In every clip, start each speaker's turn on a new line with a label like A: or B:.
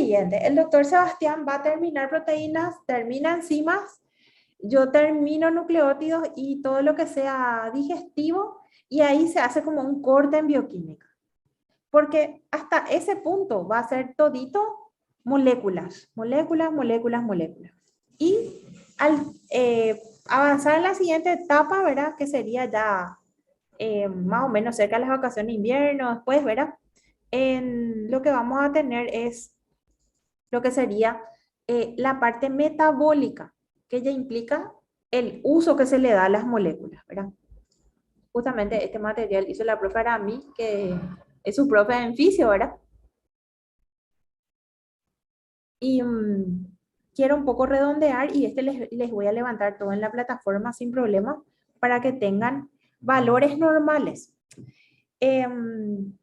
A: siguiente, el doctor Sebastián va a terminar proteínas, termina enzimas, yo termino nucleótidos y todo lo que sea digestivo, y ahí se hace como un corte en bioquímica. Porque hasta ese punto va a ser todito moléculas, moléculas, moléculas, moléculas. Y al avanzar en la siguiente etapa, ¿verdad? Que sería ya más o menos cerca de las vacaciones de invierno, después, ¿verdad? Lo que vamos a tener es lo que sería la parte metabólica, que ya implica el uso que se le da a las moléculas, ¿verdad? Justamente este material hizo la profe Arami, que es su profe en fisio, ¿verdad? Y quiero un poco redondear y les voy a levantar todo en la plataforma sin problema para que tengan valores normales.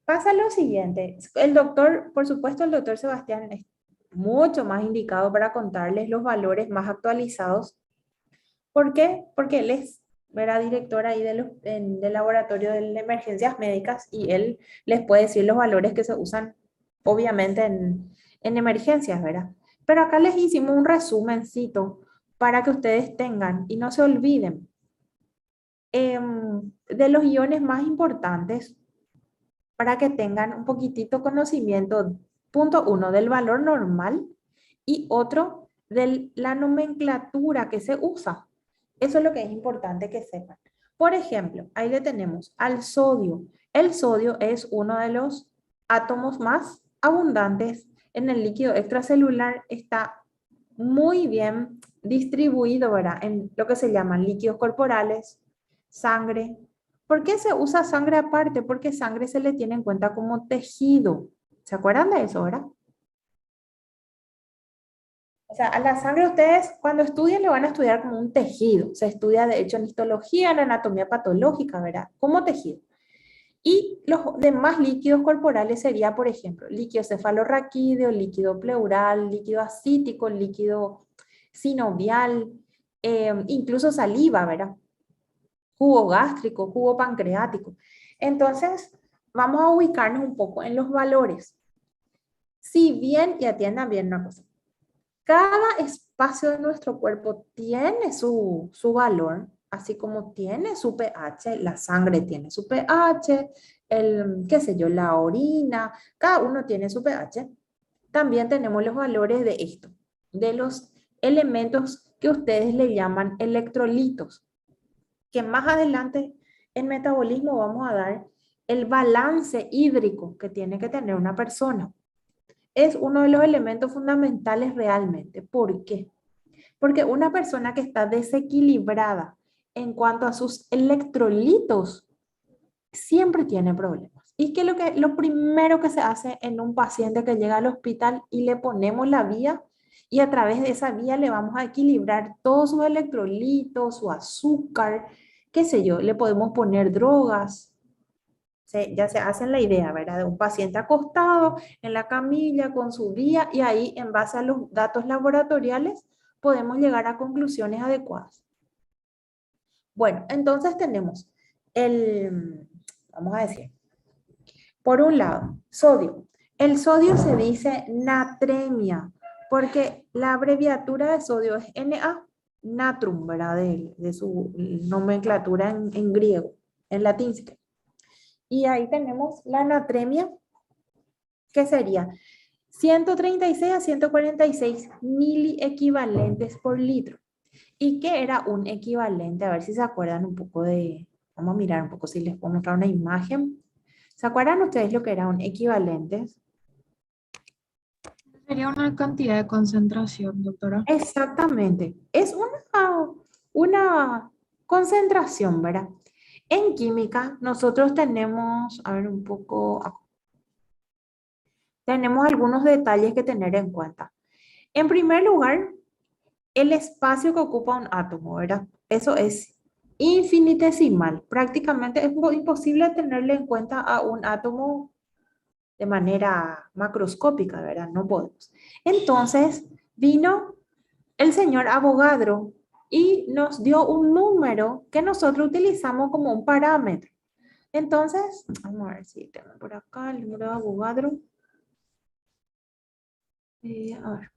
A: Pasa lo siguiente, el doctor, por supuesto, el doctor Sebastián es mucho más indicado para contarles los valores más actualizados. ¿Por qué? Porque él es, ¿verdad? Director ahí del laboratorio de emergencias médicas y él les puede decir los valores que se usan, obviamente, en emergencias, ¿verdad? Pero acá les hicimos un resumencito para que ustedes tengan y no se olviden de los iones más importantes para que tengan un poquitito conocimiento, punto uno, del valor normal y otro de la nomenclatura que se usa. Eso es lo que es importante que sepan. Por ejemplo, ahí le tenemos al sodio. El sodio es uno de los átomos más abundantes en el líquido extracelular. Está muy bien distribuido, ¿verdad? En lo que se llaman líquidos corporales, sangre. ¿Por qué se usa sangre aparte? Porque sangre se le tiene en cuenta como tejido. ¿Se acuerdan de eso, verdad? O sea, a la sangre ustedes cuando estudian le van a estudiar como un tejido. Se estudia de hecho en histología, en anatomía patológica, ¿verdad? Como tejido. Y los demás líquidos corporales sería, por ejemplo, líquido cefalorraquídeo, líquido pleural, líquido acítico, líquido sinovial, incluso saliva, ¿verdad? Jugo gástrico, jugo pancreático. Entonces, vamos a ubicarnos un poco en los valores. Si bien, y atiendan bien una cosa, cada espacio de nuestro cuerpo tiene su valor, así como tiene su pH, la sangre tiene su pH, qué sé yo, la orina, cada uno tiene su pH. También tenemos los valores de esto, de los elementos que ustedes le llaman electrolitos, que más adelante en metabolismo vamos a dar el balance hídrico que tiene que tener una persona. Es uno de los elementos fundamentales realmente. ¿Por qué? Porque una persona que está desequilibrada en cuanto a sus electrolitos siempre tiene problemas. Y que lo primero que se hace en un paciente que llega al hospital y le ponemos la vía y a través de esa vía le vamos a equilibrar todos sus electrolitos, su azúcar, qué sé yo, le podemos poner drogas, ya se hacen la idea, ¿verdad? De un paciente acostado en la camilla con su vía y ahí en base a los datos laboratoriales podemos llegar a conclusiones adecuadas. Bueno, entonces tenemos vamos a decir, por un lado, sodio. El sodio se dice natremia porque la abreviatura de sodio es Na, natrum, ¿verdad? De su nomenclatura en griego, en latín. Y ahí tenemos la natremia, que sería 136 a 146 miliequivalentes por litro. ¿Y qué era un equivalente? A ver si se acuerdan un poco vamos a mirar un poco si les puedo mostrar una imagen. ¿Se acuerdan ustedes lo que era un equivalente?
B: Sería una cantidad de concentración, doctora.
A: Exactamente. Es una concentración, ¿verdad? En química, nosotros tenemos, a ver un poco, tenemos algunos detalles que tener en cuenta. En primer lugar, el espacio que ocupa un átomo, ¿verdad? Eso es infinitesimal. Prácticamente es imposible tenerle en cuenta a un átomo de manera macroscópica, ¿verdad? No podemos. Entonces, vino el señor Avogadro y nos dio un número que nosotros utilizamos como un parámetro. Entonces, vamos a ver si tengo por acá el número de Avogadro. A ver.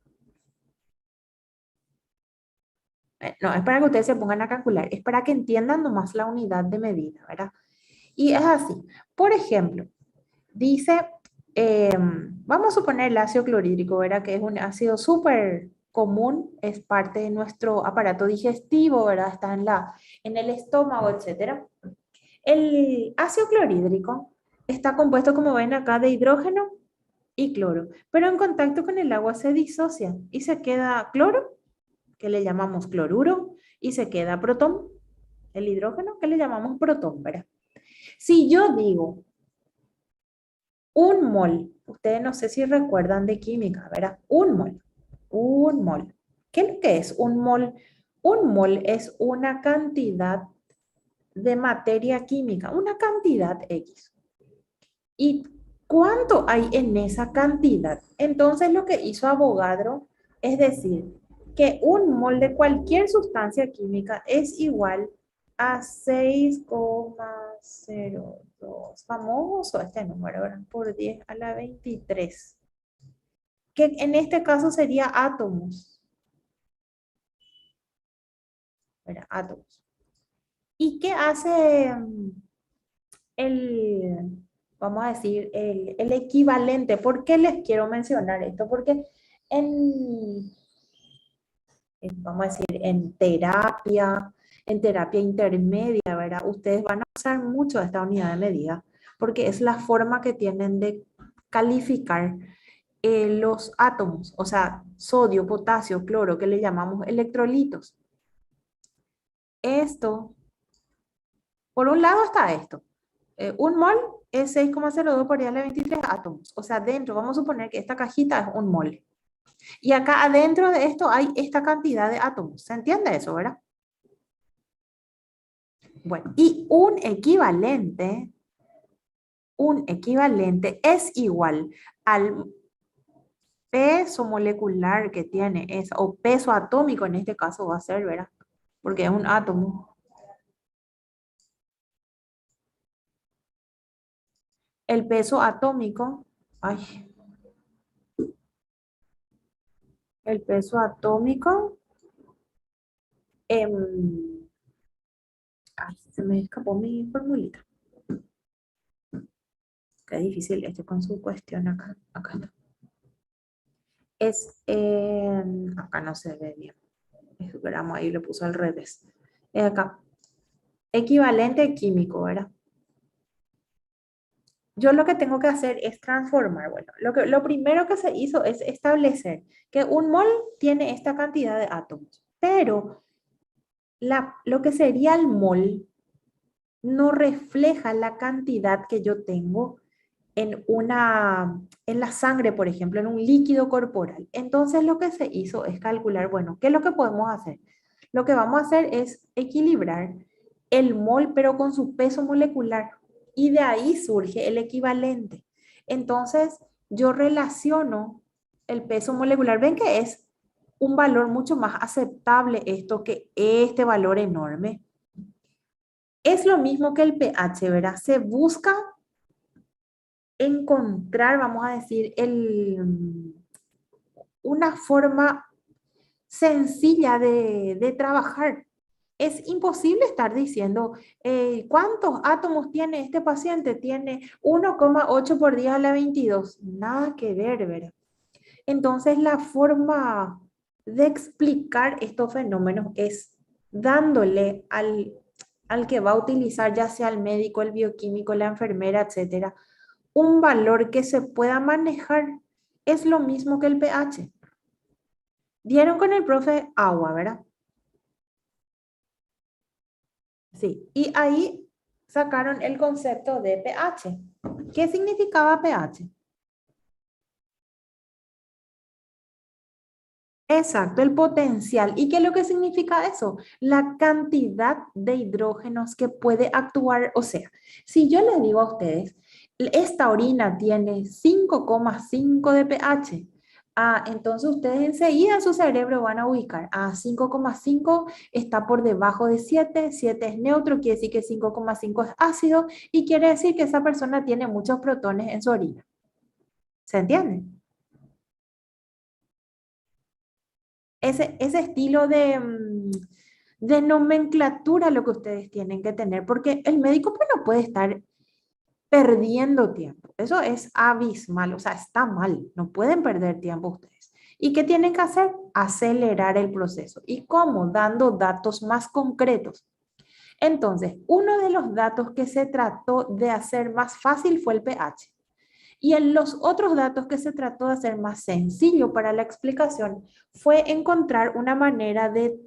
A: No, es para que ustedes se pongan a calcular, es para que entiendan nomás la unidad de medida, ¿verdad? Y es así. Por ejemplo, dice, vamos a suponer el ácido clorhídrico, ¿verdad? Que es un ácido súper común, es parte de nuestro aparato digestivo, ¿verdad? Está en el estómago, etcétera. El ácido clorhídrico está compuesto, como ven acá, de hidrógeno y cloro, pero en contacto con el agua se disocia y se queda cloro, que le llamamos cloruro, y se queda protón, el hidrógeno, que le llamamos protón, ¿verdad? Si yo digo un mol, ustedes no sé si recuerdan de química, ¿verdad? Un mol, un mol. ¿Qué es lo que es un mol? Un mol es una cantidad de materia química, una cantidad X. ¿Y cuánto hay en esa cantidad? Entonces lo que hizo Avogadro es decir que un mol de cualquier sustancia química es igual a 6,02. Famoso este número, ¿verdad? Por 10 a la 23. Que en este caso sería átomos, ¿verdad? Átomos. ¿Y qué hace el, vamos a decir, el equivalente? ¿Por qué les quiero mencionar esto? Porque en, vamos a decir, en terapia intermedia, ¿verdad? Ustedes van a usar mucho esta unidad de medida porque es la forma que tienen de calificar los átomos, o sea, sodio, potasio, cloro, que le llamamos electrolitos. Esto, por un lado está esto. Un mol es 6,02 por 10 a la 23 átomos. O sea, dentro, vamos a suponer que esta cajita es un mol. Y acá adentro de esto hay esta cantidad de átomos. ¿Se entiende eso, verdad? Bueno, y un equivalente es igual al peso molecular que tiene esa, o peso atómico en este caso va a ser, ¿verdad? Porque es un átomo. El peso atómico, ay, el peso atómico, ay, se me escapó mi formulita. Qué difícil este con su cuestión acá. Acá está. Es, acá no se ve bien. Esperamos, ahí lo puso al revés. Es acá. Equivalente químico, ¿verdad? Yo lo que tengo que hacer es transformar. Bueno, lo primero que se hizo es establecer que un mol tiene esta cantidad de átomos, pero lo que sería el mol no refleja la cantidad que yo tengo en la sangre, por ejemplo, en un líquido corporal. Entonces lo que se hizo es calcular, bueno, ¿qué es lo que podemos hacer? Lo que vamos a hacer es equilibrar el mol, pero con su peso molecular. Y de ahí surge el equivalente. Entonces, yo relaciono el peso molecular. Ven que es un valor mucho más aceptable esto que este valor enorme. Es lo mismo que el pH, ¿verdad? Se busca encontrar, vamos a decir, una forma sencilla de trabajar. Es imposible estar diciendo cuántos átomos tiene este paciente. Tiene 1,8 por 10 a la 22. Nada que ver, ¿verdad? Entonces, la forma de explicar estos fenómenos es dándole al que va a utilizar, ya sea el médico, el bioquímico, la enfermera, etcétera, un valor que se pueda manejar. Es lo mismo que el pH. Dieron con el profe agua, ¿verdad? Sí, y ahí sacaron el concepto de pH. ¿Qué significaba pH? Exacto, el potencial. ¿Y qué es lo que significa eso? La cantidad de hidrógenos que puede actuar. O sea, si yo les digo a ustedes, esta orina tiene 5,5 de pH, entonces ustedes enseguida en su cerebro van a ubicar, 5,5 está por debajo de 7, 7 es neutro, quiere decir que 5,5 es ácido y quiere decir que esa persona tiene muchos protones en su orina. ¿Se entiende? ese estilo de nomenclatura lo que ustedes tienen que tener, porque el médico pues no puede estar perdiendo tiempo. Eso es abismal, o sea, está mal, no pueden perder tiempo ustedes. ¿Y qué tienen que hacer? Acelerar el proceso. ¿Y cómo? Dando datos más concretos. Entonces, uno de los datos que se trató de hacer más fácil fue el pH. Y en los otros datos que se trató de hacer más sencillo para la explicación fue encontrar una manera de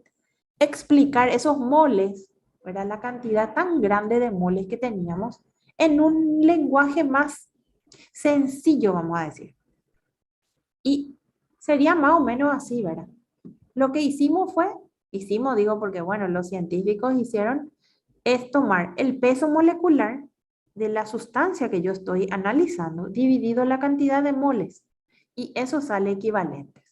A: explicar esos moles, era la cantidad tan grande de moles que teníamos, en un lenguaje más sencillo, vamos a decir. Y sería más o menos así, ¿verdad? Lo que hicimos, digo, porque bueno, los científicos hicieron, es tomar el peso molecular de la sustancia que yo estoy analizando, dividido la cantidad de moles, y eso sale equivalentes.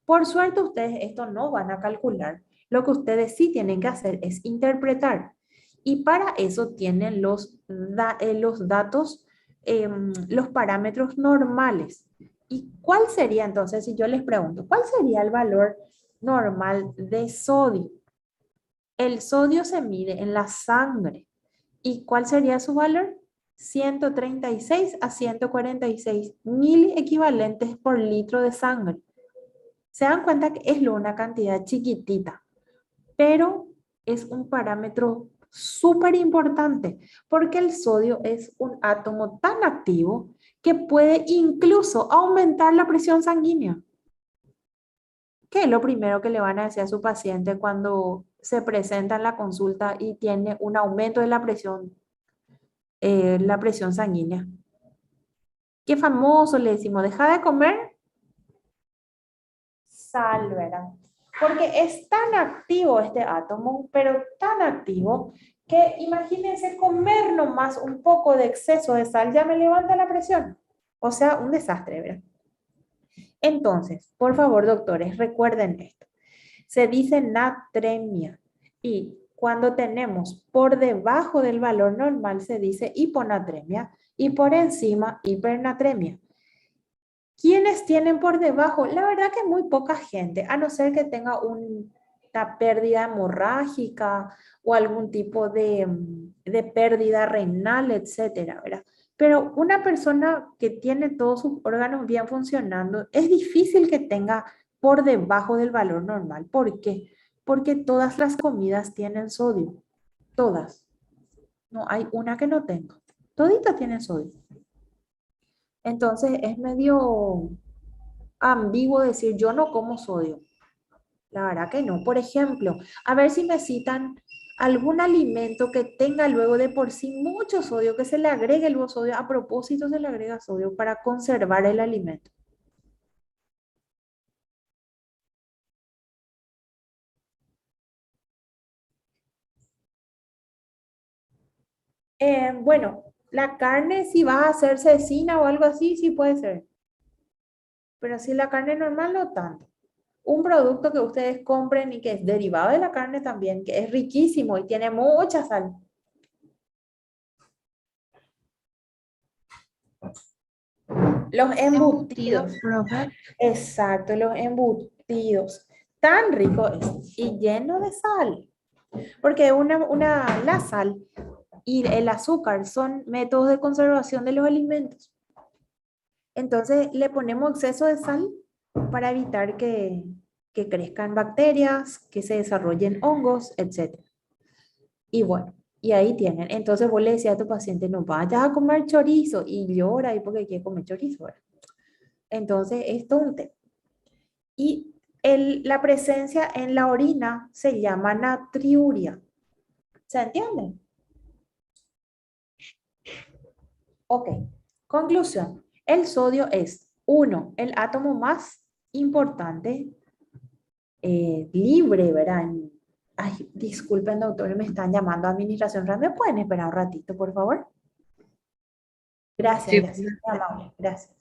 A: Por suerte, ustedes esto no van a calcular. Lo que ustedes sí tienen que hacer es interpretar. Y para eso tienen los datos, los parámetros normales. ¿Y cuál sería entonces, si yo les pregunto, cuál sería el valor normal de sodio? El sodio se mide en la sangre. ¿Y cuál sería su valor? 136 a 146 mil equivalentes por litro de sangre. Se dan cuenta que es una cantidad chiquitita, pero es un parámetro súper importante porque el sodio es un átomo tan activo que puede incluso aumentar la presión sanguínea. ¿Qué es lo primero que le van a decir a su paciente cuando se presenta en la consulta y tiene un aumento de la presión sanguínea? Qué famoso le decimos, deja de comer sal, ¿verdad? Porque es tan activo este átomo, pero tan activo que imagínense comer nomás un poco de exceso de sal, ya me levanta la presión. O sea, un desastre, ¿verdad? Entonces, por favor, doctores, recuerden esto. Se dice natremia y cuando tenemos por debajo del valor normal se dice hiponatremia y por encima hipernatremia. ¿Quiénes tienen por debajo? La verdad que muy poca gente, a no ser que tenga una pérdida hemorrágica o algún tipo de pérdida renal, etcétera, ¿verdad? Pero una persona que tiene todos sus órganos bien funcionando, es difícil que tenga por debajo del valor normal. ¿Por qué? Porque todas las comidas tienen sodio. Todas. No hay una que no tenga. Toditas tienen sodio. Entonces es medio ambiguo decir yo no como sodio. La verdad que no. Por ejemplo, a ver si me citan algún alimento que tenga luego de por sí mucho sodio, que se le agregue luego sodio. A propósito, se le agrega sodio para conservar el alimento. Bueno, la carne, si va a hacer cecina o algo así, sí puede ser. Pero si la carne normal, no tanto. Un producto que ustedes compren y que es derivado de la carne también, que es riquísimo y tiene mucha sal. Los
B: Embutidos,
A: embutidos.
B: profe.
A: Exacto, los embutidos. Tan rico es y lleno de sal. Porque la sal y el azúcar son métodos de conservación de los alimentos. Entonces le ponemos exceso de sal para evitar que crezcan bacterias, que se desarrollen hongos, etc. Y bueno, y ahí tienen. Entonces vos le decías a tu paciente, no vayas a comer chorizo y llora y porque quiere comer chorizo, ¿verdad? Entonces esto es un tema. Y la presencia en la orina se llama natriuria. ¿Se entiende? Ok. Conclusión. El sodio es, uno, el átomo más importante, libre, ¿verdad? Ay, disculpen, doctor, me están llamando a administración. ¿Me pueden esperar un ratito, por favor? Gracias,
B: Sí,
A: gracias. Muy amable, gracias.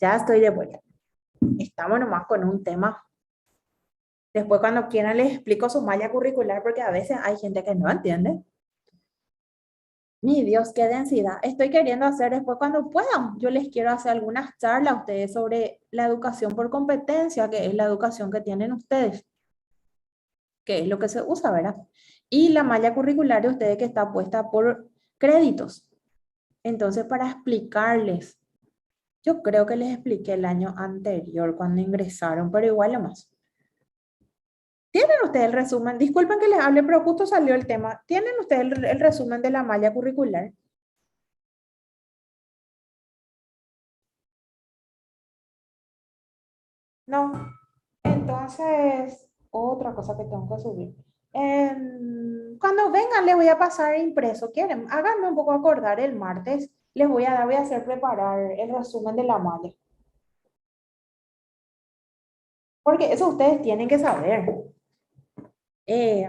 A: Ya estoy de vuelta. Estamos nomás con un tema. Después cuando quieran les explico su malla curricular porque a veces hay gente que no entiende. Mi Dios, qué densidad. Estoy queriendo hacer después cuando puedan. Yo les quiero hacer algunas charlas a ustedes sobre la educación por competencia, que es la educación que tienen ustedes, que es lo que se usa, ¿verdad? Y la malla curricular de ustedes que está puesta por créditos. Entonces, para explicarles, yo creo que les expliqué el año anterior cuando ingresaron, pero igual lo más. ¿Tienen ustedes el resumen? Disculpen que les hable, pero justo salió el tema. ¿Tienen ustedes el resumen de la malla curricular? No. Entonces, otra cosa que tengo que subir. Cuando vengan, les voy a pasar impreso. ¿Quieren? Háganme un poco acordar el martes. Les voy a hacer preparar el resumen de la malla. Porque eso ustedes tienen que saber. Eh,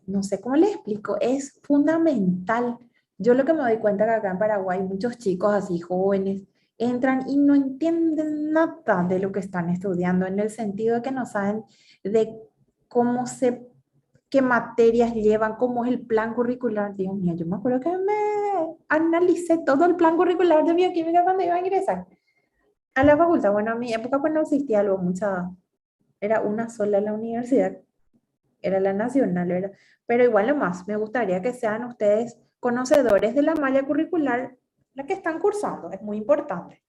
A: no sé cómo les explico, es fundamental. Yo lo que me doy cuenta que acá en Paraguay muchos chicos así jóvenes entran y no entienden nada de lo que están estudiando, en el sentido de que no saben de cómo se, qué materias llevan, cómo es el plan curricular. Dios mío, yo me acuerdo que me analicé todo el plan curricular de bioquímica cuando iba a ingresar a la facultad. Bueno, a mi época pues no existía algo, mucha, era una sola la universidad, era la nacional, ¿verdad? Pero igual lo más, me gustaría que sean ustedes conocedores de la malla curricular, la que están cursando, es muy importante.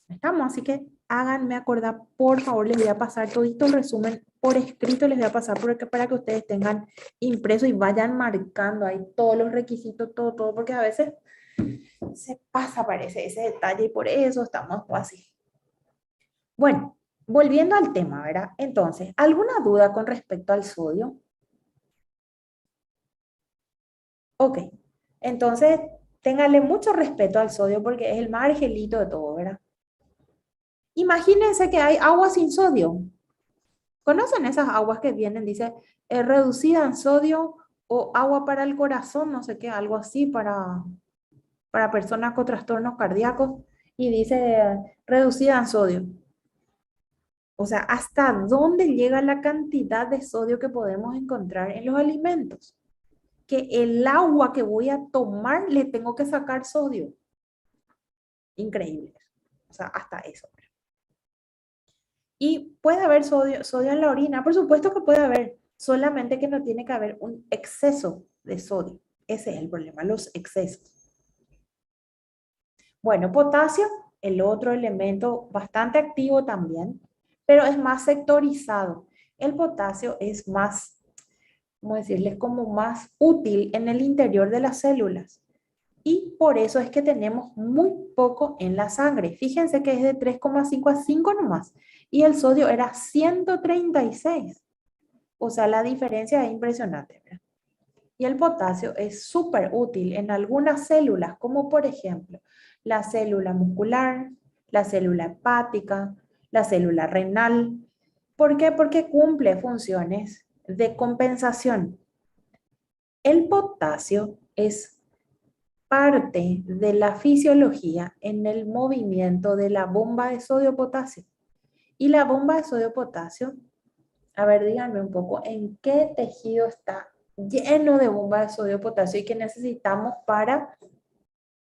A: Estamos, así que háganme acordar, por favor, les voy a pasar todito el resumen por escrito, les voy a pasar porque, para que ustedes tengan impreso y vayan marcando ahí todos los requisitos, todo, todo, porque a veces se pasa, parece, ese detalle y por eso estamos así. Bueno, volviendo al tema, ¿verdad? Entonces, ¿alguna duda con respecto al sodio? Ok, entonces téngale mucho respeto al sodio porque es el más argelito de todo, ¿verdad? Imagínense que hay agua sin sodio. ¿Conocen esas aguas que vienen? Dice, reducida en sodio o agua para el corazón, no sé qué, algo así para personas con trastornos cardíacos. Y dice, reducida en sodio. O sea, ¿hasta dónde llega la cantidad de sodio que podemos encontrar en los alimentos? Que el agua que voy a tomar le tengo que sacar sodio. Increíble. O sea, hasta eso. Y puede haber sodio en la orina, por supuesto que puede haber, solamente que no tiene que haber un exceso de sodio. Ese es el problema, los excesos. Bueno, potasio, el otro elemento bastante activo también, pero es más sectorizado. El potasio es más, ¿cómo decirles? Como más útil en el interior de las células. Y por eso es que tenemos muy poco en la sangre. Fíjense que es de 3,5 a 5 nomás. Y el sodio era 136. O sea, la diferencia es impresionante, ¿verdad? Y el potasio es súper útil en algunas células, como por ejemplo la célula muscular, la célula hepática, la célula renal. ¿Por qué? Porque cumple funciones de compensación. El potasio es parte de la fisiología en el movimiento de la bomba de sodio-potasio. Y la bomba de sodio-potasio, a ver, díganme un poco, ¿en qué tejido está lleno de bomba de sodio-potasio y que necesitamos para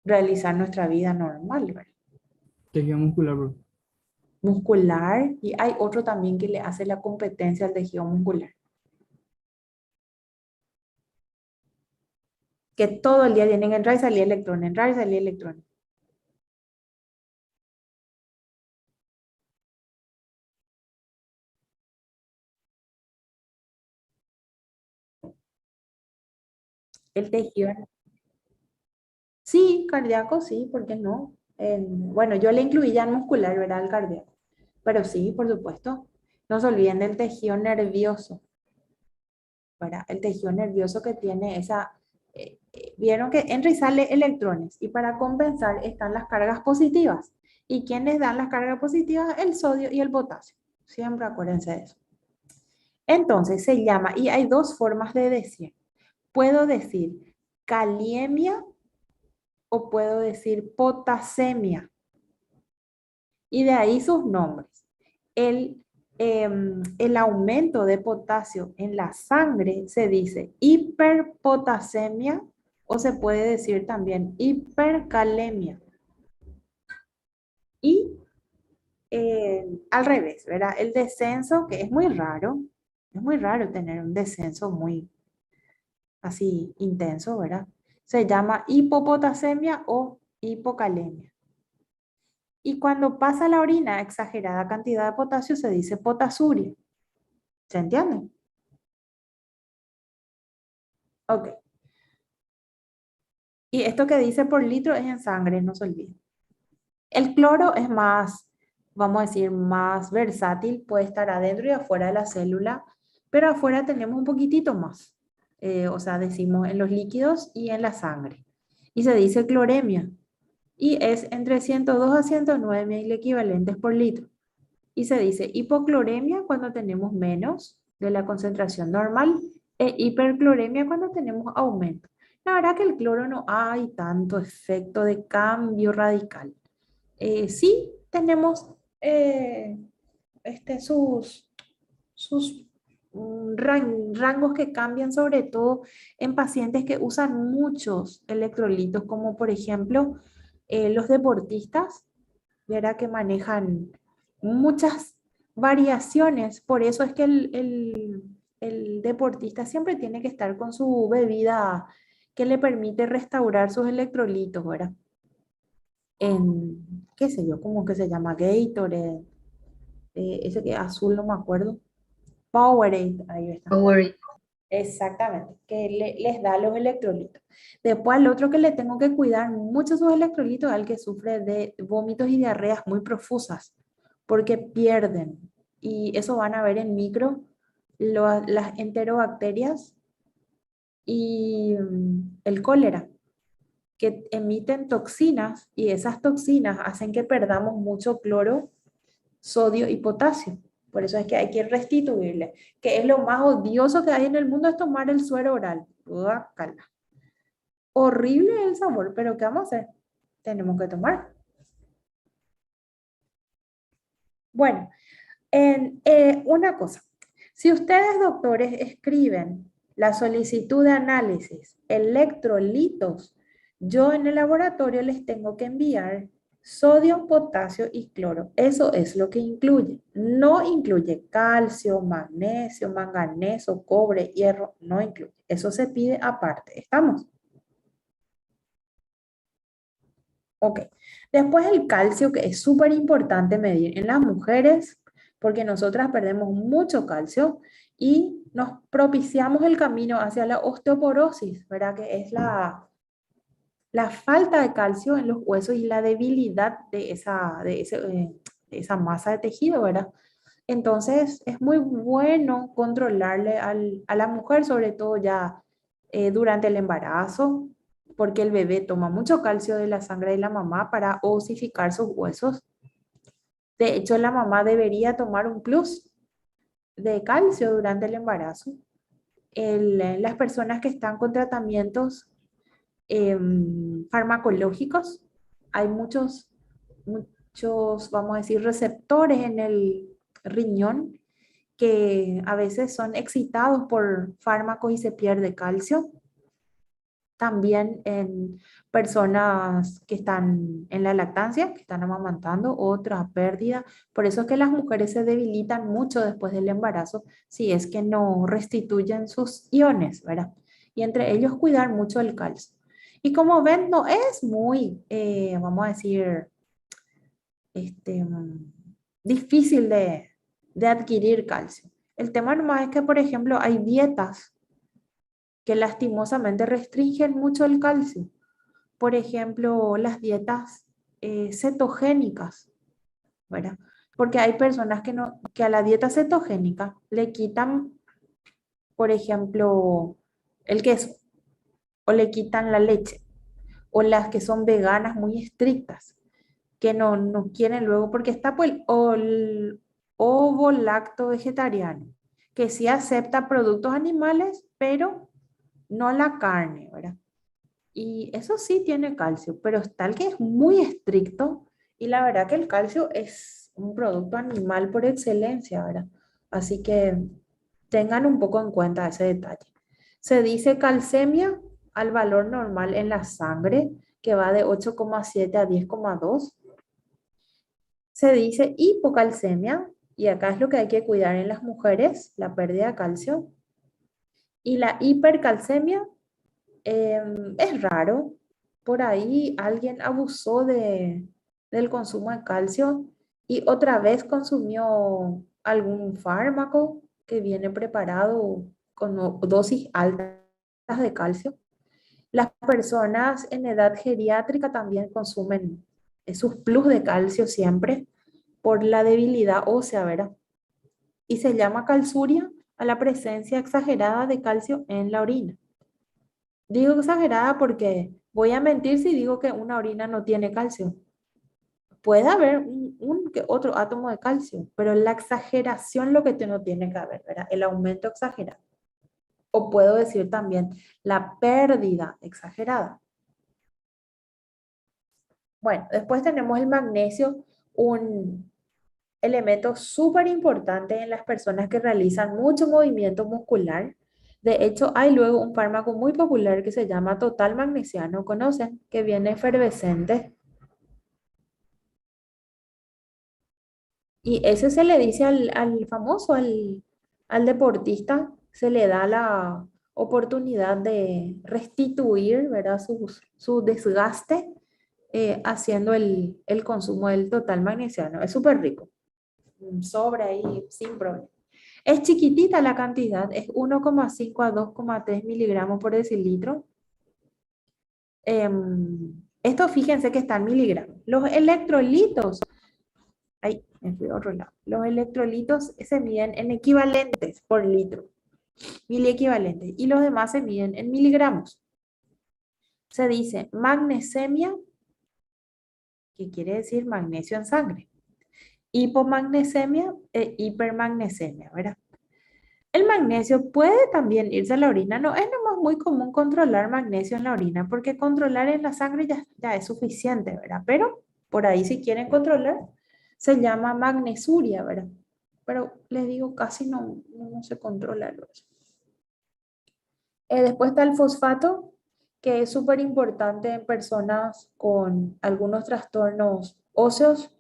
A: realizar nuestra vida normal, ¿verdad?
C: Tejido muscular, bro.
A: Muscular, y hay otro también que le hace la competencia al tejido muscular, que todo el día tienen que entrar y salir electrones, entrar y salir electrones. El tejido, sí, cardíaco, sí, ¿por qué no? Bueno, yo le incluí ya en muscular, ¿verdad? El cardíaco. Pero sí, por supuesto. No se olviden del tejido nervioso, ¿verdad? El tejido nervioso que tiene esa... vieron que entra y sale electrones y para compensar están las cargas positivas. ¿Y quiénes dan las cargas positivas? El sodio y el potasio. Siempre acuérdense de eso. Entonces se llama, y hay dos formas de decir. Puedo decir kaliemia o puedo decir potasemia. Y de ahí sus nombres. El aumento de potasio en la sangre se dice hiperpotasemia o se puede decir también hipercalemia. Y al revés, ¿verdad? El descenso, que es muy raro tener un descenso muy así intenso, ¿verdad? Se llama hipopotasemia o hipocalemia. Y cuando pasa la orina exagerada cantidad de potasio se dice potasuria. ¿Se entiende? Ok. Y esto que dice por litro es en sangre, no se olvide. El cloro es más, vamos a decir, más versátil, puede estar adentro y afuera de la célula, pero afuera tenemos un poquitito más. O sea, decimos en los líquidos y en la sangre. Y se dice cloremia. Y es entre 102 a 109 mil equivalentes por litro. Y se dice hipocloremia cuando tenemos menos de la concentración normal e hipercloremia cuando tenemos aumento. La verdad que el cloro no hay tanto efecto de cambio radical. Sí tenemos sus rangos que cambian, sobre todo en pacientes que usan muchos electrolitos, como por ejemplo los deportistas, verá que manejan muchas variaciones. Por eso es que el deportista siempre tiene que estar con su bebida que le permite restaurar sus electrolitos, ¿verdad? En, qué sé yo, como que se llama Gatorade, ese que es azul, no me acuerdo. Powerade, ahí está.
B: Power.
A: Exactamente, que les da los electrolitos. Después, al otro que le tengo que cuidar mucho sus electrolitos, al que sufre de vómitos y diarreas muy profusas, porque pierden. Y eso van a ver en micro, las enterobacterias y el cólera, que emiten toxinas y esas toxinas hacen que perdamos mucho cloro, sodio y potasio. Por eso es que hay que restituirle, que es lo más odioso que hay en el mundo, es tomar el suero oral. Guácala. Horrible el sabor, pero ¿qué vamos a hacer? Tenemos que tomar. Bueno, una cosa. Si ustedes, doctores, escriben la solicitud de análisis, electrolitos, yo en el laboratorio les tengo que enviar sodio, potasio y cloro. Eso es lo que incluye. No incluye calcio, magnesio, manganeso, cobre, hierro. No incluye. Eso se pide aparte. ¿Estamos? Ok. Después el calcio, que es súper importante medir en las mujeres, porque nosotras perdemos mucho calcio y nos propiciamos el camino hacia la osteoporosis, ¿verdad? Que es la falta de calcio en los huesos y la debilidad de esa masa de tejido, ¿verdad? Entonces es muy bueno controlarle a la mujer, sobre todo ya durante el embarazo, porque el bebé toma mucho calcio de la sangre de la mamá para osificar sus huesos. De hecho, la mamá debería tomar un plus de calcio durante el embarazo. Las personas que están con tratamientos farmacológicos, hay muchos, vamos a decir, receptores en el riñón que a veces son excitados por fármacos y se pierde calcio. También en personas que están en la lactancia, que están amamantando, otra pérdida. Por eso es que las mujeres se debilitan mucho después del embarazo si es que no restituyen sus iones, ¿verdad? Y entre ellos cuidar mucho el calcio. Y como ven, no es muy, vamos a decir, este, difícil de adquirir calcio. El tema nomás es que, por ejemplo, hay dietas que lastimosamente restringen mucho el calcio. Por ejemplo, las dietas cetogénicas, ¿verdad? Porque hay personas que a la dieta cetogénica le quitan, por ejemplo, el queso o le quitan la leche o las que son veganas muy estrictas que no quieren luego, porque está pues el ovo lacto vegetariano, que sí acepta productos animales, pero no la carne, ¿verdad? Y eso sí tiene calcio, pero está el que es muy estricto Y la verdad que el calcio es un producto animal por excelencia, ¿verdad? Así que tengan un poco en cuenta ese detalle. Se dice calcemia al valor normal en la sangre, que va de 8,7 a 10,2. Se dice hipocalcemia, y acá es lo que hay que cuidar en las mujeres, la pérdida de calcio. Y la hipercalcemia es raro. Por ahí alguien abusó del consumo de calcio y otra vez consumió algún fármaco que viene preparado con dosis altas de calcio. Las personas en edad geriátrica también consumen sus plus de calcio siempre por la debilidad ósea, ¿verdad? Y se llama calciuria a la presencia exagerada de calcio en la orina. Digo exagerada porque voy a mentir si digo que una orina no tiene calcio. Puede haber un que otro átomo de calcio, pero la exageración lo que no tiene que haber, ¿verdad? El aumento exagerado. O puedo decir también la pérdida exagerada. Bueno, después tenemos el magnesio, un elemento súper importante en las personas que realizan mucho movimiento muscular. De hecho, hay luego un fármaco muy popular que se llama Total Magnesiano, ¿conocen? Que viene efervescente. Y ese se le dice al famoso, al deportista, se le da la oportunidad de restituir, ¿verdad? Su desgaste haciendo el consumo del Total Magnesiano. Es súper rico. Un sobre ahí sin problema. Es chiquitita la cantidad, es 1,5 a 2,3 miligramos por decilitro. Esto fíjense que está en miligramos. Los electrolitos, ay, me fui a otro lado. Los electrolitos se miden en equivalentes por litro, miliequivalentes, y los demás se miden en miligramos. Se dice magnesemia, que quiere decir magnesio en sangre, hipomagnesemia e hipermagnesemia, ¿verdad? El magnesio puede también irse a la orina. No es nomás muy común controlar magnesio en la orina, porque controlar en la sangre ya es suficiente, ¿verdad? Pero por ahí si quieren controlar, se llama magnesuria, ¿verdad? Pero les digo, casi no se controla eso. Después está el fosfato, que es súper importante en personas con algunos trastornos óseos.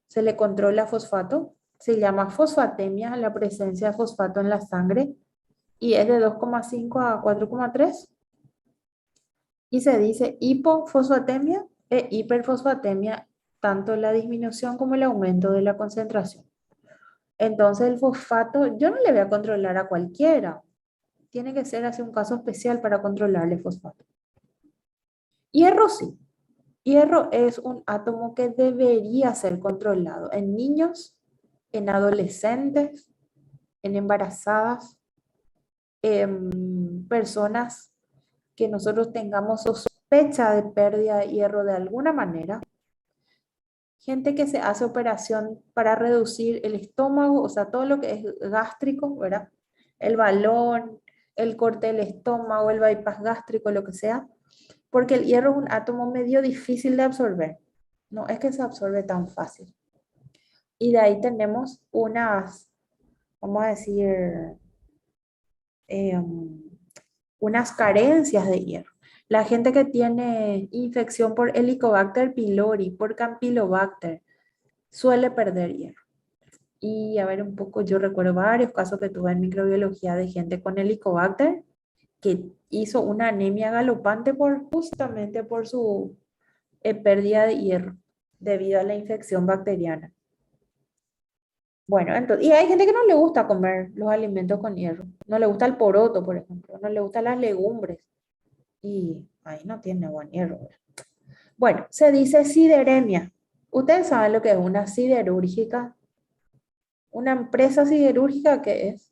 A: Se le controla fosfato. Se llama fosfatemia la presencia de fosfato en la sangre y es de 2,5 a 4,3. Y se dice hipofosfatemia e hiperfosfatemia, tanto la disminución como el aumento de la concentración. Entonces el fosfato yo no le voy a controlar a cualquiera. Tiene que ser así un caso especial para controlarle fosfato. Hierro sí. Hierro es un átomo que debería ser controlado en niños, en adolescentes, en embarazadas, en personas que nosotros tengamos sospecha de pérdida de hierro de alguna manera. Gente que se hace operación para reducir el estómago, o sea, todo lo que es gástrico, ¿verdad? El balón, el corte del estómago, el bypass gástrico, lo que sea, porque el hierro es un átomo medio difícil de absorber. No es que se absorbe tan fácil. Y de ahí tenemos unas, vamos a decir, unas carencias de hierro. La gente que tiene infección por Helicobacter pylori, por Campylobacter, suele perder hierro. Y a ver un poco, yo recuerdo varios casos que tuve en microbiología de gente con Helicobacter que hizo una anemia galopante justamente por su pérdida de hierro debido a la infección bacteriana. Bueno, entonces, y hay gente que no le gusta comer los alimentos con hierro. No le gusta el poroto, por ejemplo. No le gustan las legumbres. Y ahí no tiene buen hierro. Bueno, se dice sideremia. ¿Ustedes saben lo que es una siderúrgica? ¿Una empresa siderúrgica qué es?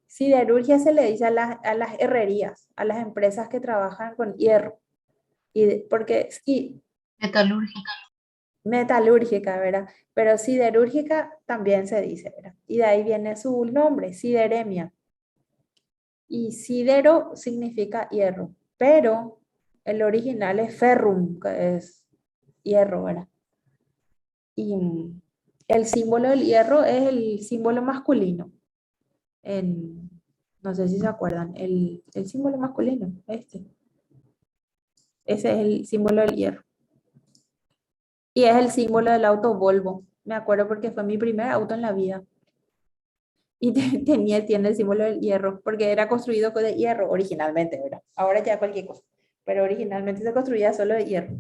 A: Siderurgia se le dice a las herrerías, a las empresas que trabajan con hierro. Porque sí,
B: Metalúrgica.
A: metalúrgica, ¿verdad? Pero siderúrgica también se dice, ¿verdad? Y de ahí viene su nombre, sideremia. Y sidero significa hierro, pero el original es ferrum, que es hierro, ¿verdad? Y el símbolo del hierro es el símbolo masculino. En, no sé si se acuerdan, el símbolo masculino, este. Ese es el símbolo del hierro. Y es el símbolo del auto Volvo. Me acuerdo porque fue mi primer auto en la vida. Y tiene el símbolo del hierro, porque era construido de hierro originalmente, ¿verdad? Ahora ya cualquier cosa. Pero originalmente se construía solo de hierro.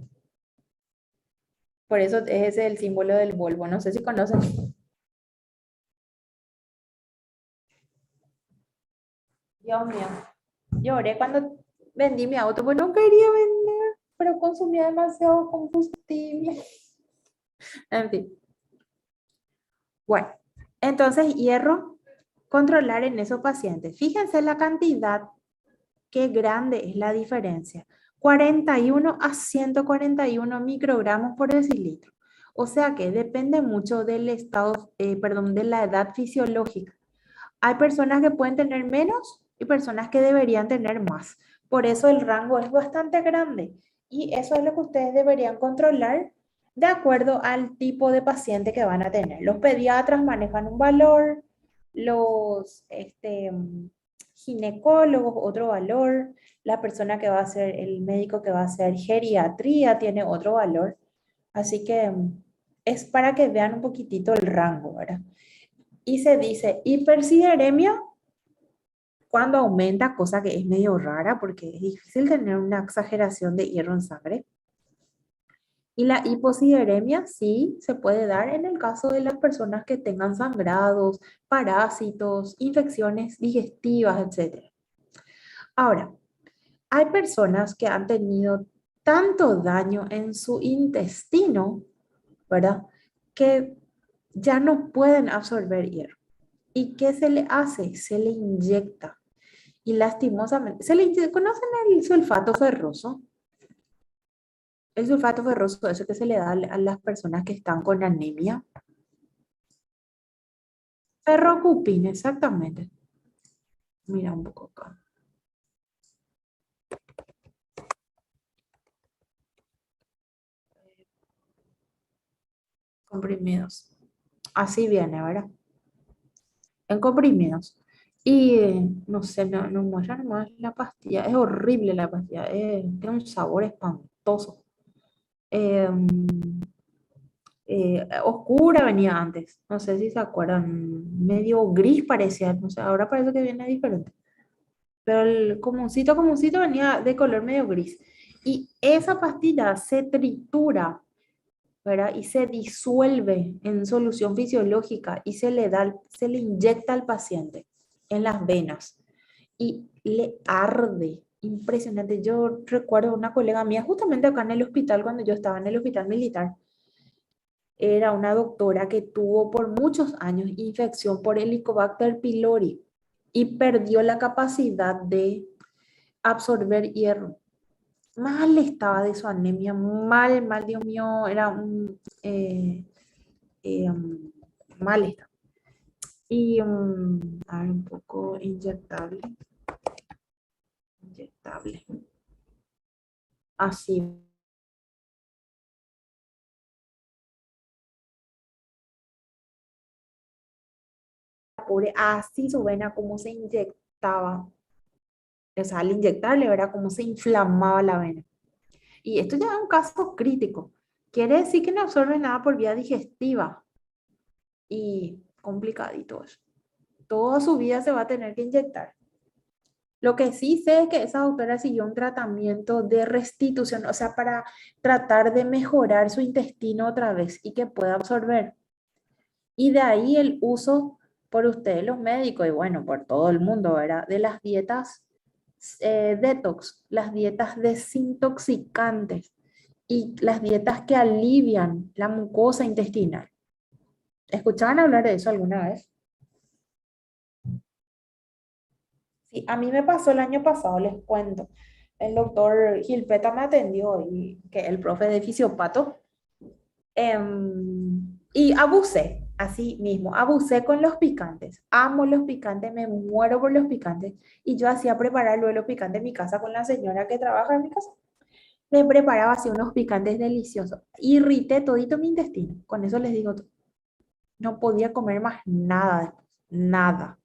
A: Por eso ese es el símbolo del Volvo. No sé si conocen. Dios mío. Lloré cuando vendí mi auto, pues no quería vender, pero consumía demasiado combustible. En fin. Bueno, entonces hierro, controlar en esos pacientes. Fíjense la cantidad, qué grande es la diferencia. 41 a 141 microgramos por decilitro. O sea que depende mucho del estado, perdón, de la edad fisiológica. Hay personas que pueden tener menos y personas que deberían tener más. Por eso el rango es bastante grande y eso es lo que ustedes deberían controlar de acuerdo al tipo de paciente que van a tener. Los pediatras manejan un valor, los ginecólogos otro valor, la persona que va a hacer, el médico que va a hacer geriatría tiene otro valor. Así que es para que vean un poquitito el rango, ¿verdad? Y se dice hipersideremia cuando aumenta, cosa que es medio rara porque es difícil tener una exageración de hierro en sangre. Y la hiposideremia sí se puede dar en el caso de las personas que tengan sangrados, parásitos, infecciones digestivas, etc. Ahora, hay personas que han tenido tanto daño en su intestino, ¿verdad? Que ya no pueden absorber hierro. ¿Y qué se le hace? Se le inyecta. Y lastimosamente, ¿conocen el sulfato ferroso? El sulfato ferroso, eso que se le da a las personas que están con anemia. Ferrocupina, exactamente. Mira un poco acá. Comprimidos. Así viene, ¿verdad? En comprimidos. Y no sé, no muestran más la pastilla. Es horrible la pastilla. Tiene un sabor espantoso. Eh, Oscura venía antes. No sé si se acuerdan. Medio gris parecía. No sé, ahora parece que viene diferente. Pero el comuncito venía de color medio gris. Y esa pastilla se tritura, ¿verdad? Y se disuelve en solución fisiológica y se le inyecta al paciente en las venas y le arde. Impresionante. Yo recuerdo una colega mía, justamente acá en el hospital, cuando yo estaba en el hospital militar, era una doctora que tuvo por muchos años infección por Helicobacter pylori y perdió la capacidad de absorber hierro. Mal estaba de su anemia, mal, mal, Dios mío, era un mal estaba. Y a ver, un poco inyectable, inyectable. Así, pobre, así su vena, como se inyectaba. O sea, al inyectarle, ¿verdad? Como se inflamaba la vena. Y esto ya es un caso crítico. Quiere decir que no absorbe nada por vía digestiva. Y complicadito eso. Toda su vida se va a tener que inyectar. Lo que sí sé es que esa doctora siguió un tratamiento de restitución, o sea, para tratar de mejorar su intestino otra vez y que pueda absorber. Y de ahí el uso por ustedes los médicos y bueno, por todo el mundo, ¿verdad? De las dietas detox, las dietas desintoxicantes y las dietas que alivian la mucosa intestinal. ¿Escuchaban hablar de eso alguna vez? Sí, a mí me pasó el año pasado, les cuento. El doctor Gilpeta me atendió y que el profe de fisiopato y abusé. Así mismo, abusé con los picantes. Amo los picantes, me muero por los picantes. Y yo hacía preparar luego los picantes en mi casa con la señora que trabaja en mi casa. Me preparaba así unos picantes deliciosos. Irrité todito mi intestino. Con eso les digo todo. No podía comer más nada después. Nada.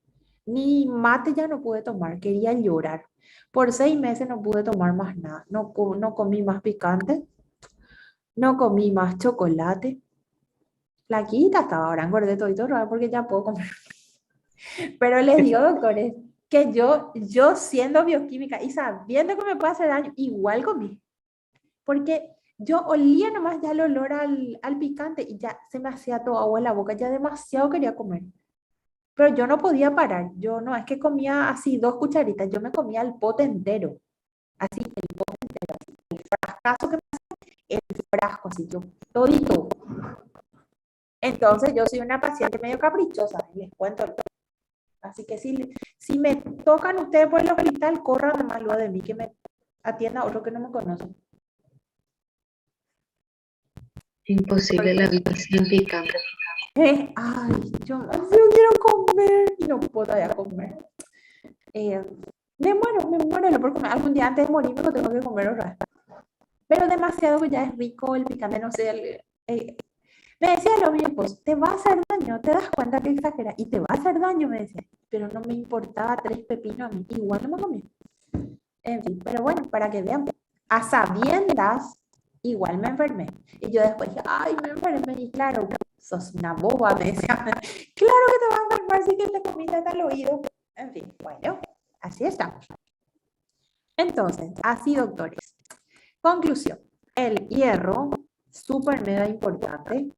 A: Ni mate ya no pude tomar. Quería llorar. Por 6 meses no pude tomar más nada. No, no comí más picante. No comí más chocolate. Flaquita estaba, ahora engordé todito raro porque ya puedo comer. Pero les digo, doctores, que yo siendo bioquímica y sabiendo que me puede hacer daño, igual comí. Porque yo olía nomás ya el olor al picante y ya se me hacía todo agua en la boca, ya demasiado quería comer. Pero yo no podía parar, yo no es que comía así 2 cucharitas, yo me comía el pote entero, así, el pote entero, así, el frascazo que me hacía, el frasco, así, yo todito. Entonces yo soy una paciente medio caprichosa, les cuento. Así que si me tocan ustedes por el hospital, corran nomás luego de mí, que me atienda otro que no me conoce.
D: Imposible la vida sin picante.
A: Ay, yo quiero comer y no puedo todavía comer. Me muero por comer. Algún día antes de morirme no tengo que comer otra vez. Pero demasiado que ya es rico el picante, no sé. Me decía lo mismo, pues, te va a hacer daño, te das cuenta que exagera y te va a hacer daño, me decía. Pero no me importaba 3 pepinos a mí, igual no me comí. En fin, pero bueno, para que vean, a sabiendas, igual me enfermé. Y yo después dije, ay, me enfermé. Y claro, sos una boba, me decía. Claro que te vas a enfermar si que te comiste hasta el oído. En fin, bueno, así estamos. Entonces, así, doctores. Conclusión. El hierro, súper mega importante.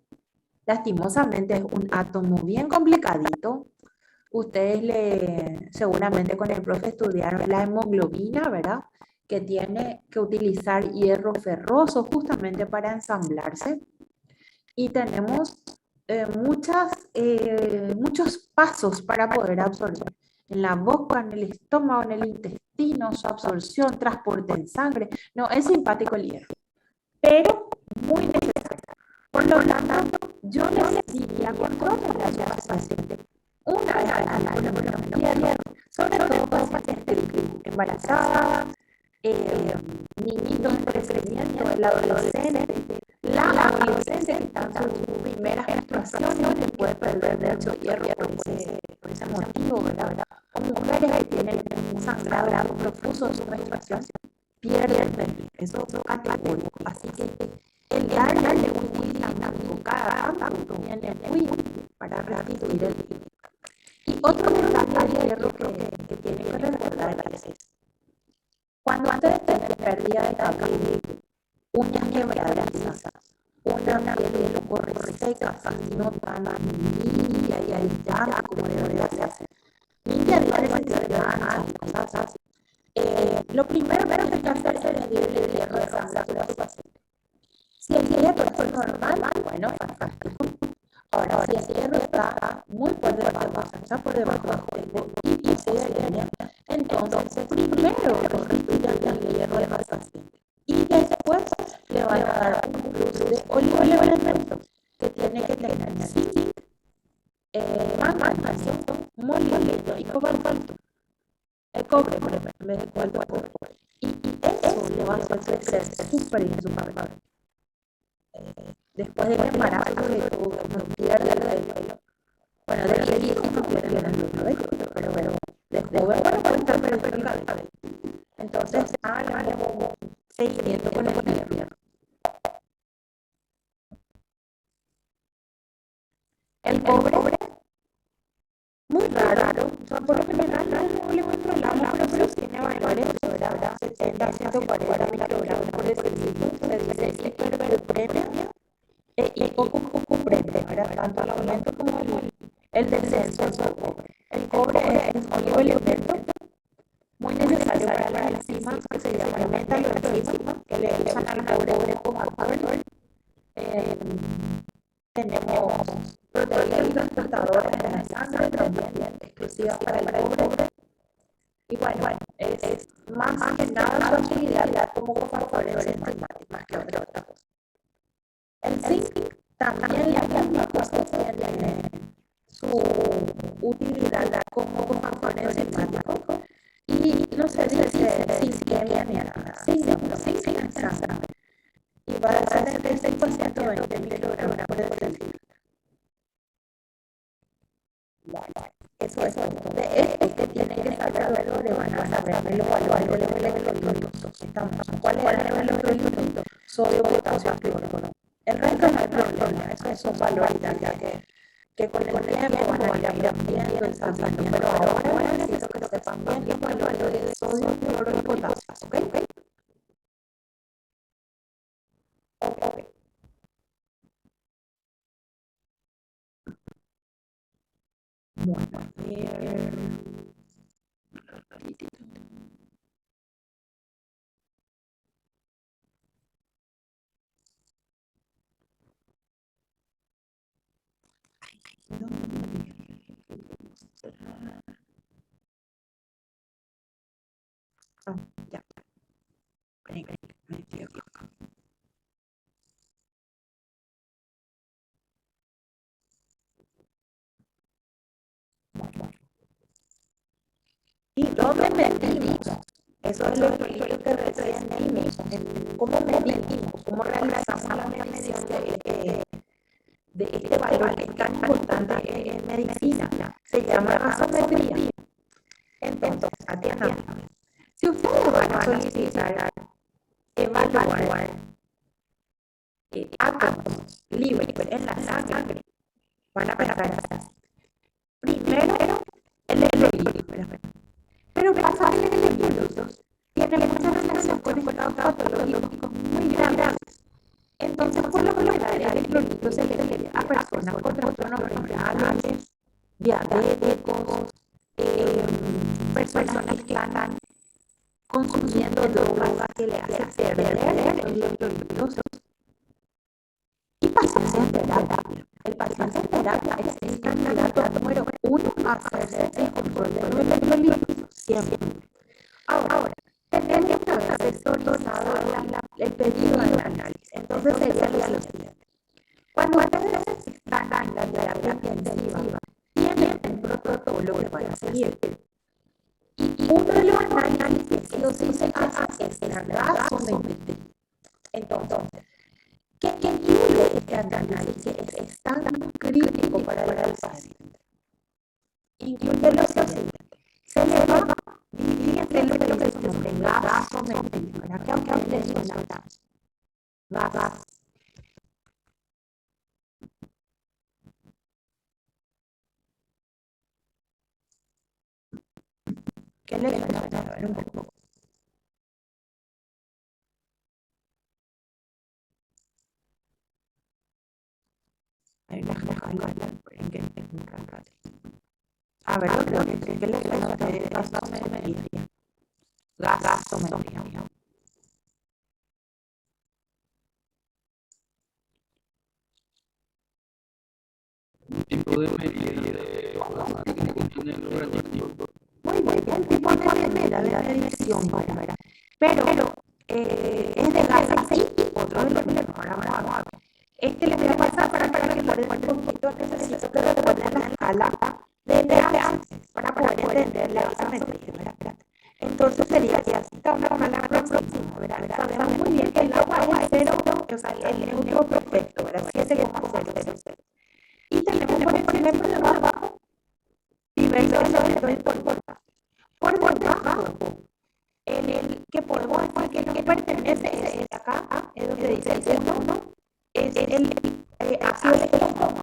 A: Lastimosamente es un átomo bien complicadito. Ustedes seguramente con el profe estudiaron la hemoglobina, ¿verdad? Que tiene que utilizar hierro ferroso justamente para ensamblarse. Y tenemos muchos pasos para poder absorber. En la boca, en el estómago, en el intestino, su absorción, transporte en sangre. No, es simpático el hierro, pero muy necesario. Por lo tanto, yo les diría con todas las pacientes, una vez al año, por lo menos hierro, sobre todo pacientes embarazadas, niñitos en crecimiento, el adolescente, la adolescente que está en sus primeras menstruaciones y puede perder mucho hierro por ese motivo, ¿verdad? O mujeres que tienen un sangrado profuso en su menstruación, pierden eso categórico. Así que el darle un vitamínico cada tanto viene muy útil para restituir el hierro. Y otro detalle de hierro que tienen que recordar es cuando ustedes tienen pérdida de cabello, uñas quebradizas, una piel un poco seca, no tan limpia y aislada como debería ser, limpia de manchas y cosas así. Lo primero que hay que hacer es medir el hierro de sangre a tu paciente. Si el hierro es normal, bueno, fantástico. Ahora, si el hierro está muy por debajo, está por debajo de hipoxia, entonces primero restituyan el hierro de más paciente. Y después le van a dar un plus de oligoelementos que tiene que tener zinc, magnesio, molibdeno y cobalto. El cobre, por ejemplo, en vez de cobre. Y eso le va a hacer crecer súper bien su cabello. Después del embarazo, uno pierde el pelo. Bueno, de viejo no pierde el pelo, pero de joven, bueno, puede estar perdiendo el cabello. Entonces, háganle seguimiento con el hierro. El cobre, muy raro, o sea, por lo general no le controlamos, pero tiene valores, ¿verdad? 70, 140 microgramos por decilitro, se dice hiperpremia y poco cupremia, ¿verdad? Tanto el aumento como el descenso del cobre. El cobre es un oligoelemento muy necesario para las enzimas que se llaman metaloenzimas, que le usan al cobre como factor. Tenemos proteínas transportadoras en la sangre también exclusivas para el cobre. Y bueno, es más que nada su actividad como cofactores enzimáticos más que otra cosa. El zinc también le misma cosa tiene utilidad como factor enzimático y no se dice sin quimio ni nada, sin examen. Y va a ser 76% 20 microgramos por decilitro. Eso es todo. De esto que tienen que saber dónde van a saber de los valores de los electrolitos. ¿Cuál es el nivel de electrolitos? Sodio, potasio, cloro. El resto no hay problema. Esos son valores que con el tiempo van a ir aprendiendo, ensayando. Pero ahora necesito que sepan bien los valores de sodio, cloro y potasio. ¿Ok? Ok. Bueno, ya. ¿Y dónde medimos? Eso es lo que recién vimos. ¿Cómo medimos? ¿Cómo realizamos la medición de este valor que es tan importante en medicina? Se llama gasometría. Entonces, atiendan. Si ustedes van a solicitar evaluar átomos libres en la sangre, van a pensar primero el electrolito. Pero pasa que el electrolitos tiene mucha relación con estados patológicos muy graves. Entonces, por lo general, el electrolito se le pide a personas con trastornos renales, diabéticos, personas que están consumiendo drogas que le hacen perder los electrolitos. Y pacientes en terapia. El paciente en terapia es el candidato número 1 a hacerse el control de los electrolitos, siempre. Ahora, tenemos que haber desordenado el pedido de análisis. Entonces sería lo siguiente. Cuando ustedes están en la terapia intensiva, tienen un protocolo que van a seguir. Y uno de los análisis que se hace es la gasometría. Entonces, ¿qué incluye este análisis que es tan crítico para el paciente? Incluye lo siguiente. Se le va a dividir entre lo que se llama gasometría. ¿Para qué aunque suena gas? ¿Qué le suena? A ver un poco. Hay una a ver, ¿qué le suena a ustedes? Gasometría. Gasometría.
C: Un tipo de medida de hormona que contiene el organismo.
A: Muy bien, un tipo de medida de medición, ¿verdad? Pero es de gases y otro de los que ahora vamos a ver. Le voy a pasar para que recuerden un poquito, necesito que recuerden la escala de NH para poder entender la gasometría, ¿verdad? Entonces sería que así está una escala aproximada, ¿verdad? Sabemos muy bien que el agua es el cero, o sea, el neutro perfecto, ¿verdad? 7,000. Y tenemos por encima y por debajo diversos elementos por debajo. En el que podemos decir que no pertenece es acá, es donde dice el 1, es el ácido electrónico.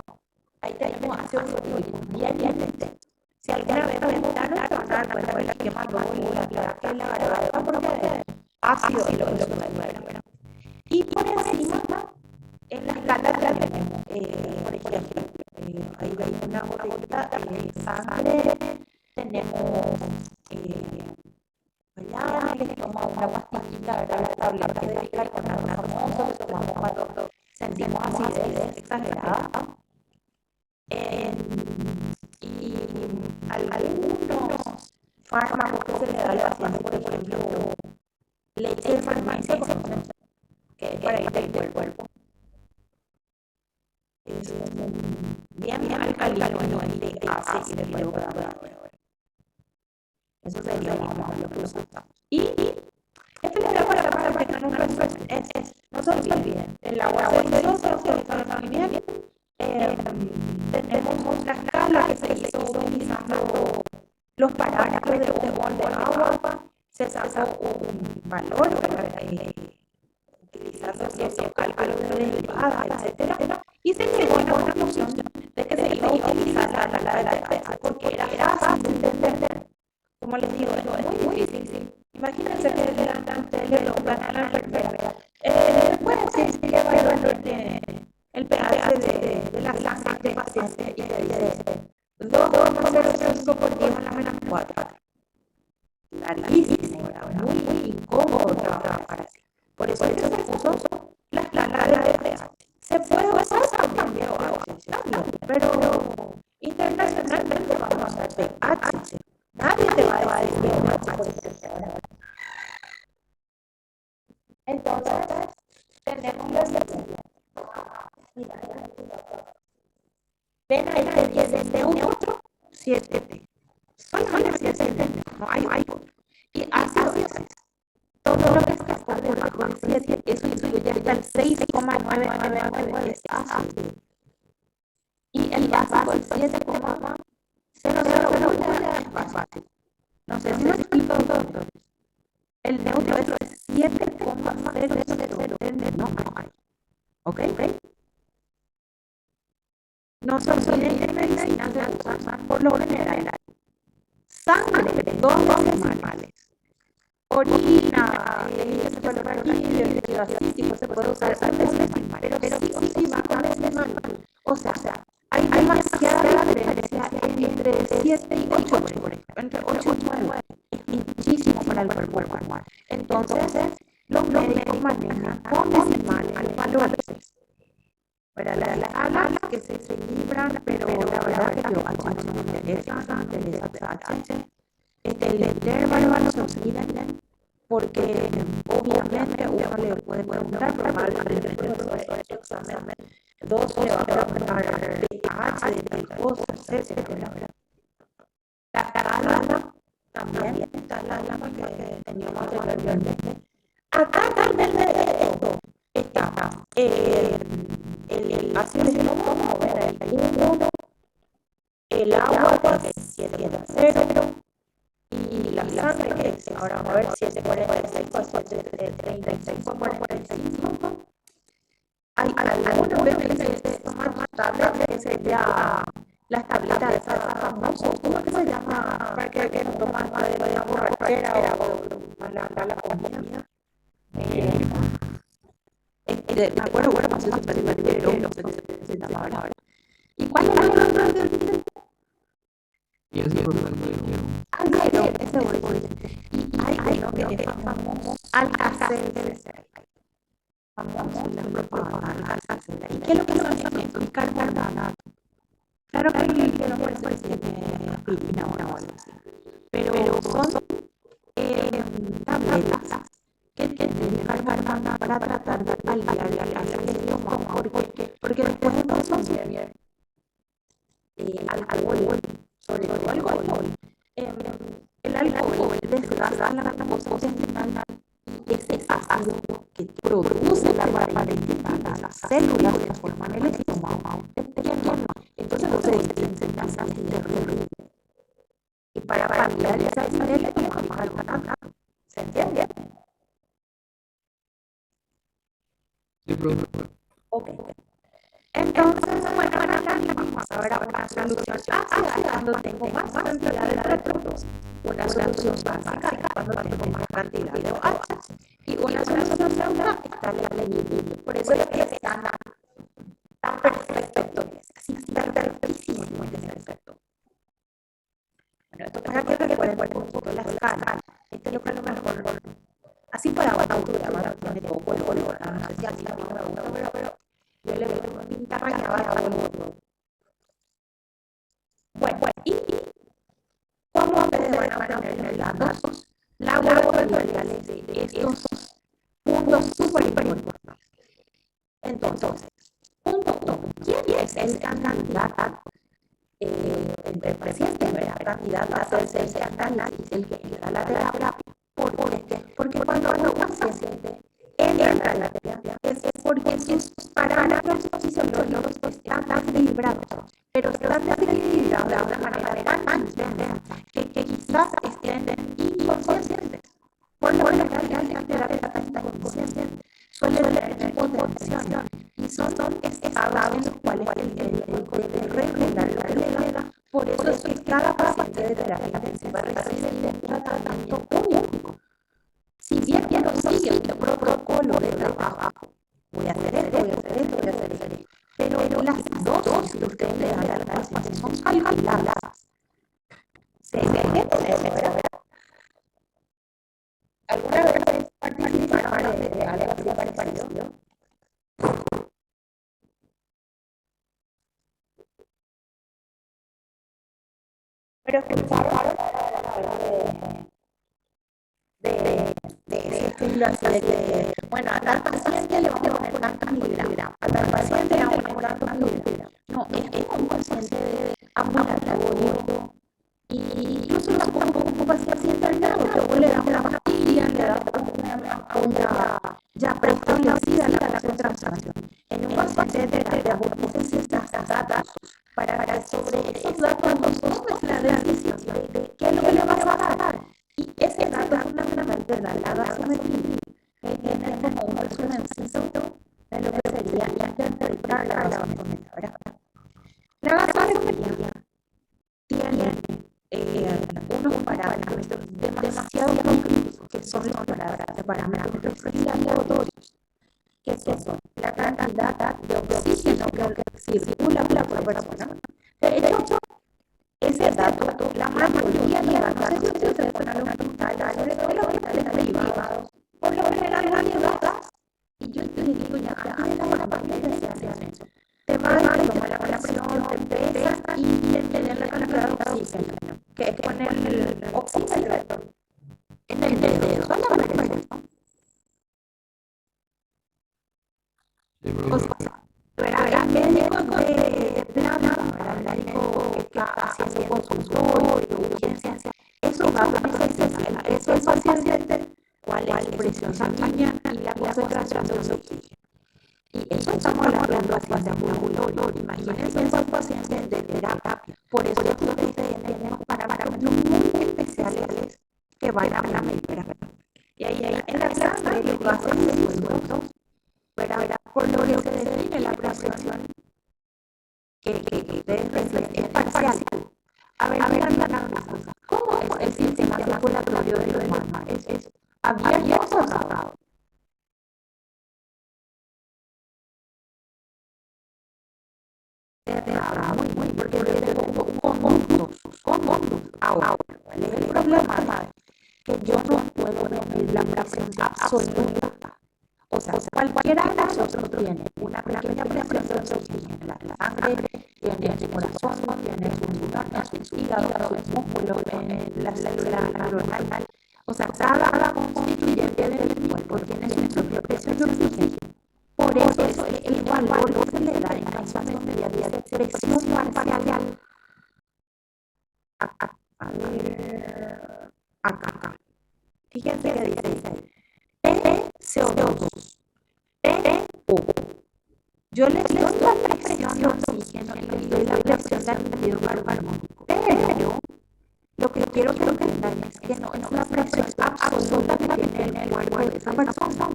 A: Ahí tenemos ácido electrónico, diariamente. Si alguna vez aventaron, se van a dar cuenta de la que más la placa y la garganta, porque ácido es lo que me mueve. Y por encima, en la escala tenemos, por ejemplo, ahí veis una botellita de sangre, tenemos que toma una pastillita, ¿verdad? La tableta de bicarbonato famoso que tomamos cuando sentimos acidez exagerada. Y algunos fármacos que se le da al paciente, por ejemplo, leche de magnesio, que es para irritar el cuerpo. es bien alcalino y de ácido y de cloruro. Eso sería más o menos lo que usamos. Y esto le voy a pasar para que no se olviden. El agua gaseosa se usa muy bien. Tenemos la escala que se hizo utilizando los parámetros de un bol de agua. Se sacó un valor, utilizando ciertos cálculos de derivadas, etc. Y se llegó a una conclusión de que se iba a utilizar la escala de Peirce porque era fácil de entender. Como les digo, es muy difícil. Imagínense que delante de ustedes le preguntan a la enfermera, ¿puede decir qué valor tiene el pH de la sangre de este paciente? Y le dice 2,05 por 10 a la menos 4. Larguísimo, muy incómodo trabajar así. Por eso se puso la escala de pH. Se puede usar también, pero internacionalmente vamos a hacer pH. Nadie te va a decir pH por eso. Entonces, tenemos la siguiente. Mira, ven ahí que viene neutro 7T. Solamente 7T, no hay otro. Y ácido es todo lo que está por debajo del 7, eso incluye hasta el 6,999 es ácido. Y el básico, el 7,001 es básico. No sé si me explico, doctor. El neutro es 7,000, no hay. ¿Ok? No se olviden que en medicina se usa por lo general sangre, 2 decimales. Orina, se puede usar líquido acítico, se puede usar decimales, pero sí va con decimal. O sea, hay demasiada diferencia entre 7 y 8, por ejemplo, entre 8 y 9. Es muchísimo para el cuerpo humano. Entonces, los médicos manejan con decimales los valores. Para las que se equilibran, pero la verdad que yo no me interesa pH. El intervalo no se olviden porque obviamente uno le puede preguntar probablemente en el examen 2 le va a preguntar pH de tal cosa, etcétera. La escala también está la que teníamos anteriormente. Acá también está el ácido vamos a ver el 1, el agua que es 7,0 y la sangre que es, ahora vamos a ver 7,46 a 7,36,45. Hay algunas veces que se toman tablas que sería las tablitas de esas famosas, ¿cómo que se llama? Para que no toman de la borrachera o la comida. Me acuerdo, bueno, si no sé qué se llama ahora. ¿Y cuál es el nombre del video?
C: Y es importante.
A: Ese voy. Y hay uno que es famoso, Alka-Seltzer. Famoso, la propaganda Alka-Seltzer. ¿Y qué es lo que son estos? Bicarbonato. Claro que el nombre tiene aspirina o algo así. Pero son tabletas que tienen bicarbonato para tratar de aliviar el estómago. Porque después de consumir alcohol, sobre todo alcohol, el alcohol desgasta la mucosa intestinal y ese ácido que produce la parenquima, las células que forman el estómago, te quema. Entonces se enseñanza terrible. Y para cambiar esa acidez le tomamos algo. ¿Se entiende?
C: Sí, profe.
A: Ok. Entonces, bueno, vamos a ver una solución ácida cuando tengo más cantidad de electrones, una solución básica cuando tengo más cantidad de OH y una solución neutral está la ley. Por eso es que es tan perfecto, así tan perfectísimo ese efecto. Bueno, esto para que recuerden un poco la escala. Este es lo que a lo mejor, así para autograma, tiene poco el color, no sé si así a mí no me gusta, pero yo le veo una pinta rayada a todo el mundo. Bueno, y cómo ustedes van a poner datos laboratoriales de estos puntos súper importantes. Entonces, punto voto. ¿Quién es el candidato? El paciente, ¿verdad? Candidato a hacerse ese análisis, el que da la terapia. ¿Por qué? Porque cuando un paciente entra en la terapia es porque sus parámetros fisiológicos están desequilibrados, pero están desequilibrados de una manera tan intensa que quizás estén inconscientes. Por lo general, la terapia está inconsciente suele tener hipotensión y son estados en los cuales el médico debe regular la regla. Por eso es que cada paciente de terapia intensiva recibe un tratamiento único. Si bien ya no sigue el protocolo de trabajo, voy a hacer esto, voy a hacer esto, voy a hacer esto, pero las dosis que ustedes le dan al paciente son calculadas. ¿Se entiende eso, verdad? ¿Alguna vez participaron de algo así parecido? Pero escucharon de estilo así de que, bueno, a tal paciente le vamos a poner tantos miligramos, a tal paciente le vamos a poner tantos miligramos. No, es un paciente ambulatorio. Y incluso un paciente grave, que vos le das una pastilla, le das una ya preestablecida la concentración. En un paciente de terapia, vos necesitas datos para que sobre esos datos vos tomes la decisión de qué es lo que le vas a dar. Y ese dato fundamentalmente da la gasometría, que tiene como un resumencito de lo que sería interpretar la gasometría, ¿verdad? La gasometría tiene unos parámetros demasiado concretos, que son los parámetros respiratorios, que son la cantidad de oxígeno que circula por la persona. De hecho, ese dato, la mayoría de los datos que se ponen a los hospitales, sobre todo los hospitales privados, por lo general no llevas, y yo te digo ya, antes de la pandemia se hacían eso. Te van a tomar la presión, te pesan y te tener la cantidad de oxígeno, que es poner el oxígeno en el dedo, solamente. O sea, pero el médico de plano, el médico que está haciendo consultorio, urgencia, esos datos necesitan, eso es paciente, cuál es su presión sanguínea y la concentración de oxígeno. Y eso estamos hablando de pacientes ambulatorios. Imagínense esos pacientes de terapia. Por eso es que ustedes tenemos parámetros muy especiales que van a la medicina. Y ahí en la sangre lo que hacen es sueltos, por lo que se define la presión que ustedes reciben es parcial. A ver, una cosa. ¿Cómo es el sistema circulatorio del humano? ¿Es abierto o cerrado? Muy, porque tengo conductos. Ahora, ¿cuál es el problema? Que yo no puedo medir la presión absoluta. O sea, cualquiera de nosotros tiene una pequeña presión de oxígeno en la sangre, tiene su corazón, tiene sus riñones, su hígado, sus músculos, la célula neuronal. O sea, cada constituyente del cuerpo tiene su propia presión de oxígeno. Por eso el valor que se le da en casos medias de presión parcial. Acá. Fíjense que dice PCO2, PO. Yo les doy la presión de oxígeno y les doy la presión de anhídrido carbónico. Pero lo que quiero que entiendan es que no es la presión absoluta que tiene el cuerpo de esa persona.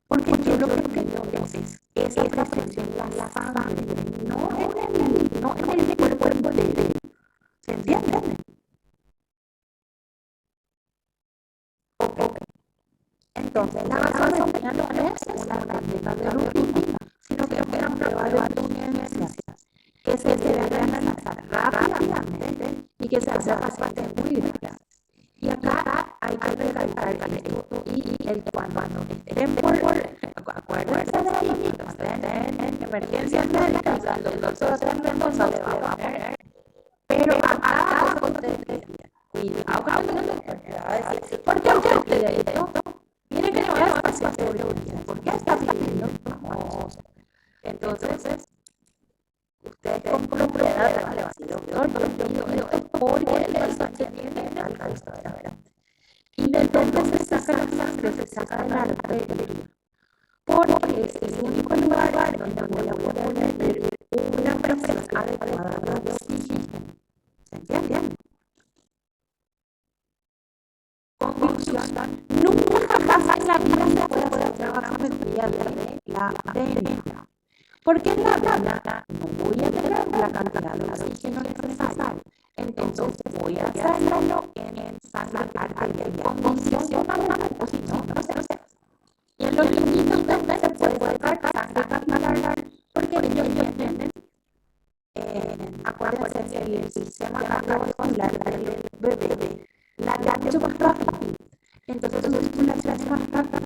A: Porque yo lo que quiero es esa presión en la sangre, no en el cuerpo de él. ¿Se entiende? Ok. Entonces, la gasometría no es una herramienta de rutina, sino que es una prueba de urgencia que se debe analizar rápidamente y que se hace a pacientes muy graves. Y acá hay que recalcar el esto y el cuando estén acuérdense de ahí, cuando estén en emergencias médicas, donde el doctor está responsable le va a poner. Pero acá ustedes cuidado con el doctor, le va a decir, ¿por qué usted pide esto? Mire que no es paciente de urgencia, ¿por qué está pidiendo? Entonces, Ustedes con propiedad van a decir, doctor, yo digo esto porque el paciente tiene tal cosa, ¿verdad? ¿Y de dónde se saca la sangre? Se saca de la arteria. Porque es el único lugar donde voy a poder medir una presión adecuada de oxígeno. ¿Se entiende? Conclusión, nunca jamás en la vida se puede hacer trabajometría de la vena. Porque en la vena no voy a tener la cantidad de oxígeno necesario. Entonces voy a hacerlo en sangre arterial. Condicionalmente, si no se hace. Y en los niños también se puede sacar sangre capilar porque ellos tienen, acuérdense, el sistema cardiovascular del bebé la mucho más rápido. Entonces su circulación es más rápida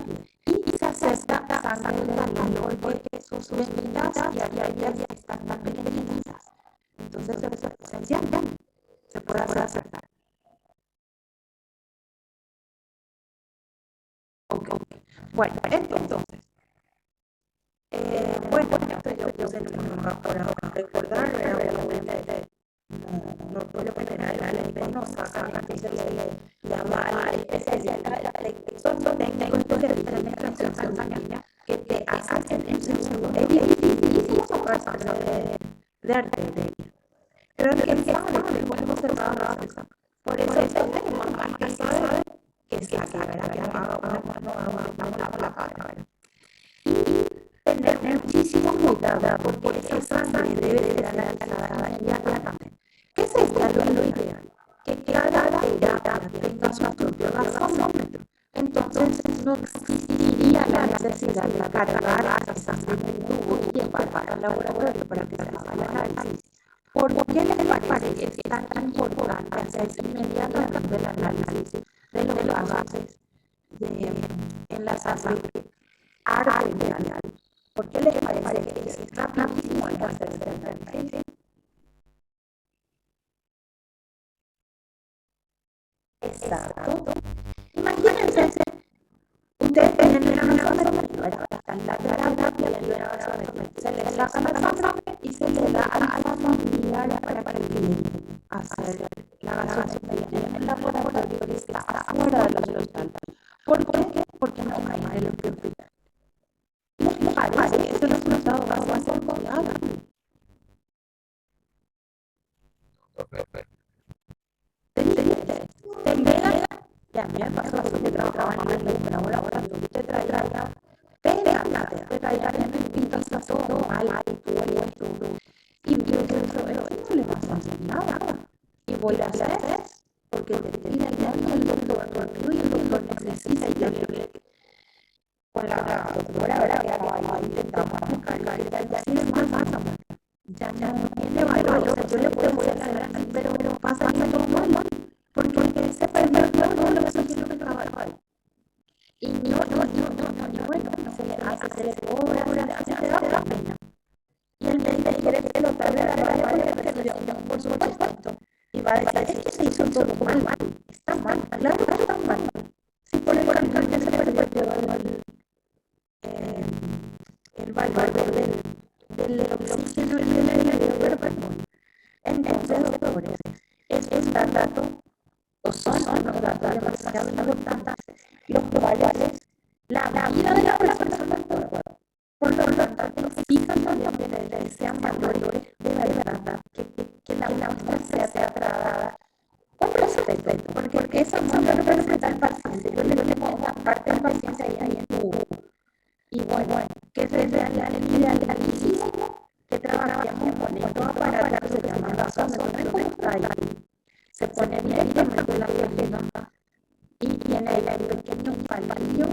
A: y se acerca sangre del calor porque sus venidas y arterias están tan pequeñitas. Entonces se entiende, se puede acercar. Bueno, entonces, yo sé que no para recordar, obviamente, no por lo general la ley no saca, entonces le llama al especialista, son técnicos especialistas en extracción sanguínea que te hacen en segundo. Es dificilísimo sacar sangre de arteria. Pero el que sabe que podemos observar la cosa. Por eso tenemos más que sabe que saque, ¿verdad? Que no haga una placa, ¿verdad? Y tener muchísimo cuidado porque esa sangre debe ser analizada inmediatamente. ¿Qué sería lo ideal? Que cada terapia tenga su propio gasómetro. Entonces no existiría la necesidad de cargar esa sangre en tubo y llevar al laboratorio para que se haga el análisis. ¿Por qué les parece que es tan importante hacer inmediatamente el análisis de los gases en la sangre arterial? ¿Por qué les parece que es rapidísimo el hacer el análisis? Exacto. Imagínense, ustedes tienen una gasometría, está en la terapia, se le saca la sangre y se le da al familiar para que le hacer la gasometría en el laboratorio que está afuera del hospital. ¿Por qué? Porque no hay en el hospital. ¿Les parece que ese resultado va a ser confiable? Y a mí me pasó eso que trabajaba en el laboratorio, te traía pégate, te traía en el pintazo todo mal, y todo. Y yo que eso no le pasa a hacer nada. Y voy a hacer eso, porque te pide el doctor, y el doctor necesita y yo con la doctora, ahora que intentamos buscarla, y ya sí es más fácil. Ya no tiene valor, o sea, yo le puedo hacer así, pero pasa todo mal. Porque se perdió todo lo que quiero que trabajar. Y bueno, se le hace, se le cobra, se le da la pena. Y el médico quiere que lo tarde a la por supuesto. Y va a decir, es que se hizo todo mal. Está mal, claro que está mal. Si por el contrario se perdió el valor del oxígeno y del aire, perdón. Entonces, doctores, es un dato o son unos datos demasiado importantes, los cuales la vida de la persona por lo tanto fijan también que sean valores de verdad, que la muestra sea tratada con respeto, porque esa muestra representa al paciente. Yo le pongo parte del paciente ahí en tubo. Y bueno, que se vea el idealísimo que trabajemos con estos aparatos que se llaman gasómetros, como está ahí. Se pone directamente la piel y tiene el pequeño palillo.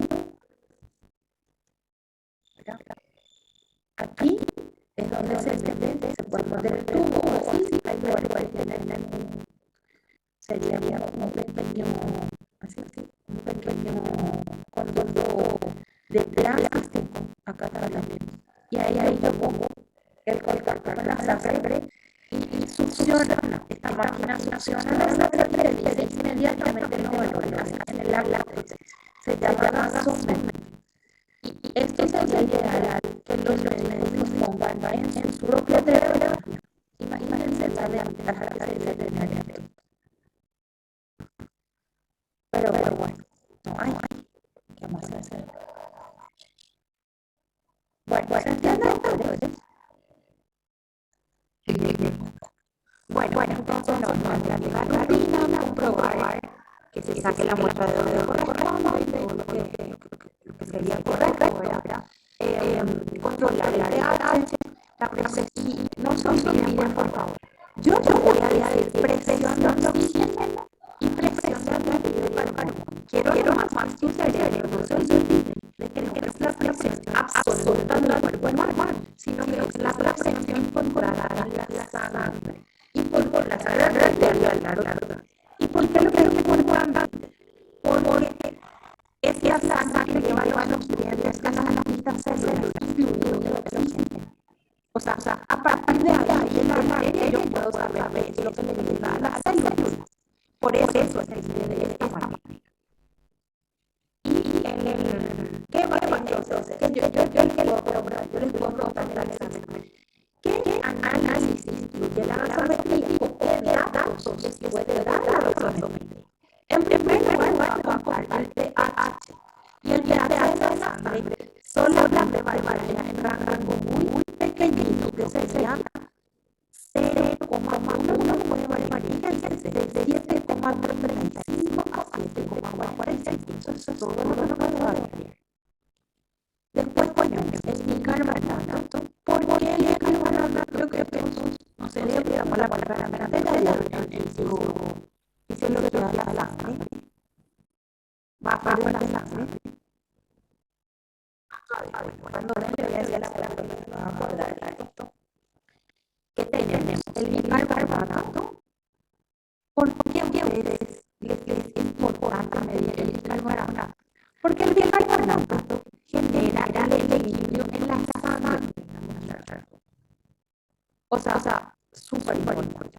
A: Aquí es donde se puede poner el tubo, así, hay lugares que tienen sería un pequeño, un pequeño conducto de plástico, acá también. Y ahí yo pongo el contacto con la sangre y succiona, esta máquina succiona la sangre y le dice inmediatamente los valores en el agua. Se llama gasómetro. Y esto sería ideal que los médicos pongan en su propia terapia, Pero bueno, no hay. ¿Qué más hacer? Bueno, ¿se entiende entonces? Bueno, entonces no, la rutina, comprobar que se saque la muestra de donde corresponde y todo lo que sería correcto, ¿verdad? Controlar el pH, la presión, y no se olviden, por favor. Yo voy a decir presión de oxígeno y presión de anhídrido. Quiero más tu cerebro, no se olviden de que no es la presión absoluta del cuerpo humano, sino que es la presión incorporada a la sangre. Y por la sangre arterial, ¿y por qué lo que es importante? Porque es la sangre que lleva los nutrientes a las distintas células, incluido el oxígeno. O sea, a partir de ahí, de la arteria, yo puedo saber lo que le llega a las células. Por eso es de esta manera. Y ¿qué va entonces? Yo les puedo preguntar en el examen. ¿Qué análisis incluye la gasometría? ¿O qué datos se puede dar la gasometría? En primer lugar, vamos a comparar el pH. Y el pH de la sangre solamente varía en rango muy pequeñito, que sería 0,1, puede variar desde 7,35 a 7,45. Eso es todo lo que puede variar. Después ponemos el bicarbonato. ¿Por qué el bicarbonato? Creo que todos, no sé si olvidamos la palabra en su fisiología de la sangre. Baja de la sangre. Cuando le voy a decir la palabra, me va a acordar de esto. ¿Qué tenemos? El bicarbonato. ¿Por qué a ustedes les es importante medir el bicarbonato? Porque el bicarbonato genera el equilibrio en la sangre. O sea, súper importante.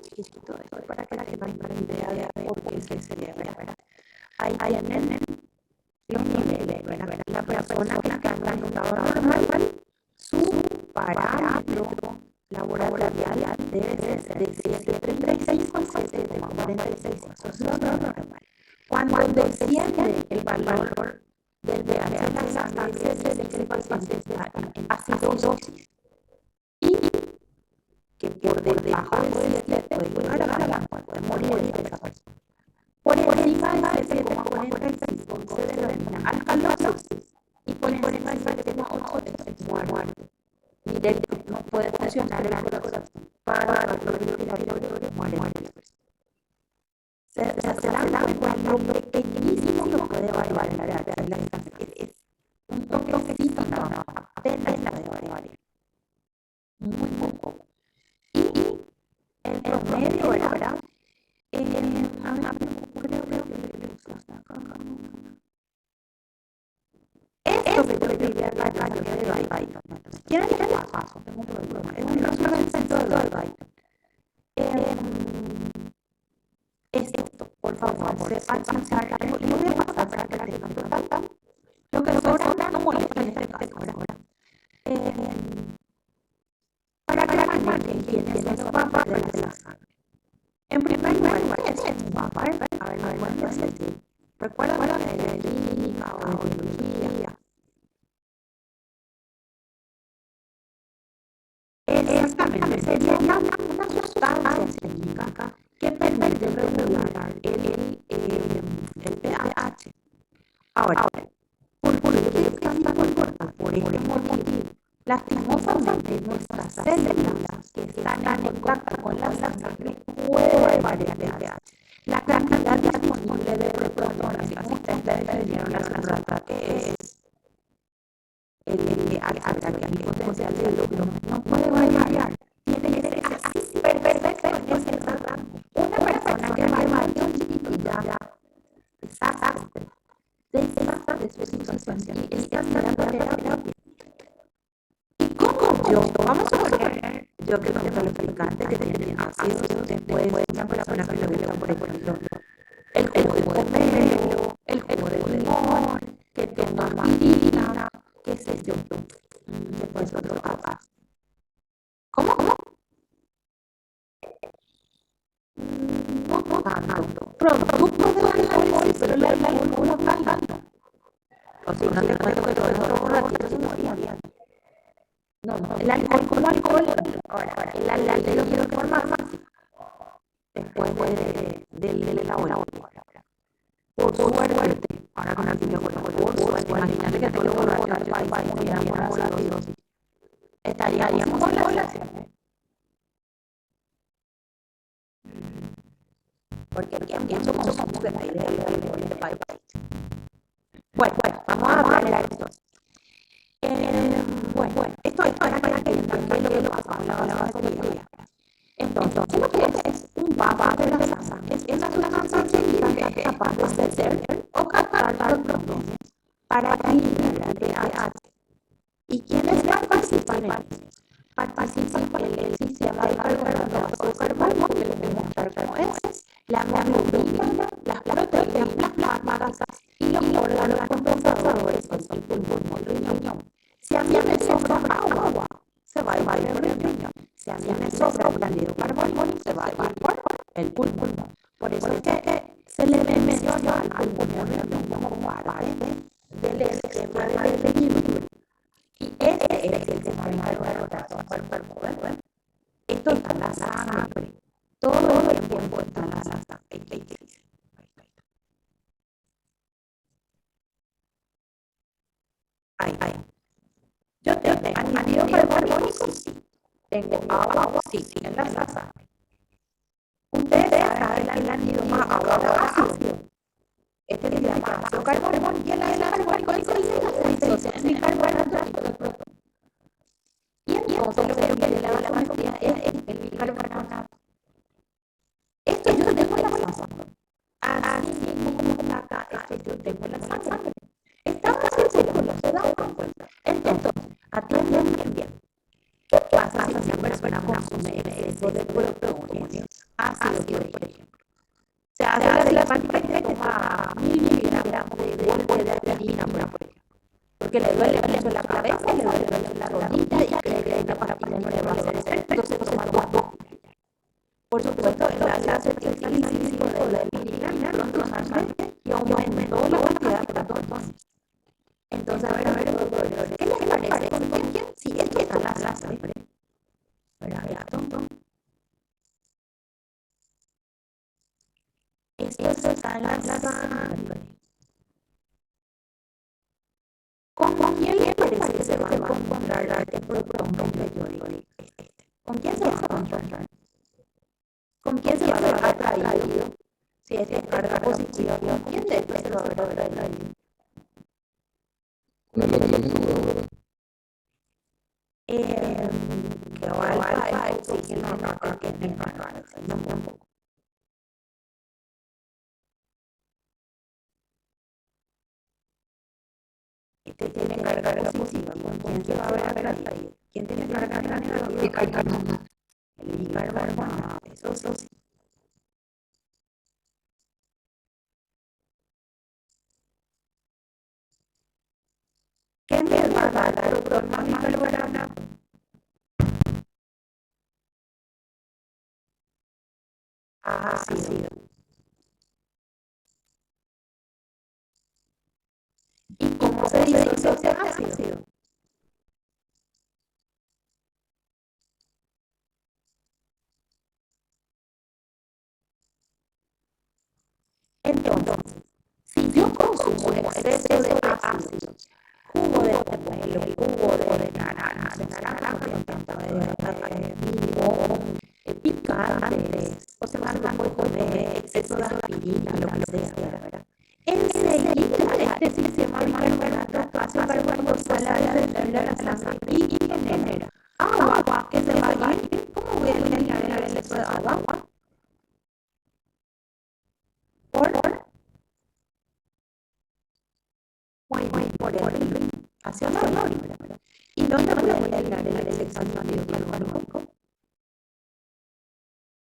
A: Chiquitito esto para que tengan una idea de por qué se celebra, ¿verdad? Ahí tienen los niveles, ¿verdad? La persona que está en un estado normal, su parámetro laboratorial debe ser de 7,36 con 7,46. Eso es lo normal. Cuando desciende el valor del pH en la sangre, se dice que el paciente está en acidosis. Y que por debajo de 7 puede llegar a la muerte, puede morir esa persona. Por encima de 7,45 se denomina alcalosis y por encima de 7,8 es muerte. Directo, no puede funcionar el corazón para los respiratorios, muere la persona. Se dan cuenta lo pequeñísimo que puede variar en la de la sangre. Es un toquecito, no, apenas la puede variar. Muy poco. Y el promedio, ¿verdad? Esto que te diría la cantidad de Biden. ¿Quieren leer el paso? Tengo un problema. Es un resumen del centro de Biden. Es esto, por favor. Al pasar, lo voy a pasar para que la tengan total. Lo que sobra no molesta en este caso, ¿verdad? Para que la tengan quiénes son los vampires de la sangre. En primer lugar, ¿qué es un vampire? A ver, no pueden decir. ¿Recuerdan de química o de biología? Exactamente, sería una sustancia química que permite regular el pH. Ahora, ¿por qué es tan importante? Por este motivo, lastimosamente nuestras células que están en contacto con la sangre pueden variar el pH. La cantidad disponible de protones, así ustedes definieron la rata que es el ataque potencial del lúpulo, no puede variar. Tiene que ser así perfecto en ese rango. Una persona que varía un chiquito ya desastre de su situación y está mirando terapia. ¿Y cómo yo? Vamos a poner yo que tengo el explicante que tiene ácidos, después una persona que le gusta, por ejemplo, el jugo de pomelo, el alcohol no calma. O sea, no te cuento que todo eso borrachito se moría. No, el alcohol como alcohol. Ahora, el aldehído que forma después del elaboro. Por suerte, ahora con antibióticos, por suerte, imagínate que todos los borrachos del país murieran por acidosis. Estaríamos en población. Porque aquí hay mucho consumo de este país. Bueno, vamos a hablar de esto. Bueno, esto es para que entiendan lo que pasa con la vasoterapia. Entonces, lo que es un papá de la sasa es una sustancia química que es capaz de hacer o captar los protones para equilibrar el pH. ¿Y quiénes participan en esto? Participan en el sistema de carbohidratos o carbono, que lo vamos a mostrar como es, la hemoglobina, las proteínas, las plasmas y los órganos compensadores, que son el pulmón y el riñón. Si a mí me sobra agua, se va a ir el riñón. Si a mí me sobra un anhídrido carbónico, se va a ir por el pulmón. Por eso es que se le menciona al pulmón y al riñón como parte del esquema de equilibrio. Y ese es el tema de carbohidratos para el cuerpo. Esto está en la sangre. Todo el tiempo está en la sangre. Ahí. Yo tengo anhídrido carbónico, sí. Tengo agua, sí, en la sangre. Ustedes saben que el anhídrido más agua da ácido. Este se llama ácido carbónico y el ácido carbónico se dice en mi carbohidrato. Y entonces lo que viene de la vasometría es el bicarbonato. Esto yo tengo en la sangre. Así mismo como acá es que yo tengo en la sangre. Estamos en círculo, se dan cuenta. Entonces, atienden bien. ¿Qué pasa si una persona consume exceso de proteínas? Ácido, por ejemplo. Se hace la práctica y toma 1000 miligramos de aspirina, por ejemplo. Porque le duele mucho la cabeza, le duele mucho la rodilla y cree que la pastilla no le va a hacer efecto, entonces toma 2. Por supuesto, el ácido salicílico de la eliminina prontamente y aumentó la cantidad de protones. Entonces, a ver, doctor, ¿qué les parece? ¿Quién? Sí, es que está en la sangre. Esto está en la sangre. ¿Con quién le parece que se va a encontrar el protón que yo digo? ¿Con quién se va a encontrar? ¿Con quién se va a ver atraído? Si es de carga positiva, ¿con quién de estos se va a ver atraído?
C: Con el oxígeno,
A: Que o alfa, el oxígeno, no, que no, tampoco. Este tiene carga positiva, ¿con quién se va a ver atraído? ¿Quién tiene carga negativa?
D: Bicarbonato.
A: El bicarbonato, eso sí. ¿Qué me va a dar, doctor, más bicarbonato? Ácido. ¿Y cómo se dice ese ácido? Entonces, si yo consumo exceso de ácido, jugo de pomelo, jugo de naranja, de limón, picantes, o sea, un poco de exceso de aspirina, lo que sea, ¿verdad? Enseguida este sistema bicarbonato hace cuando sale a defender la sangre y genera agua que se va a ir. ¿Cómo voy a eliminar el exceso de agua? Por el ring, hacia la orina, ¿verdad? ¿Y dónde voy a eliminar el exceso de anhídrido carbónico?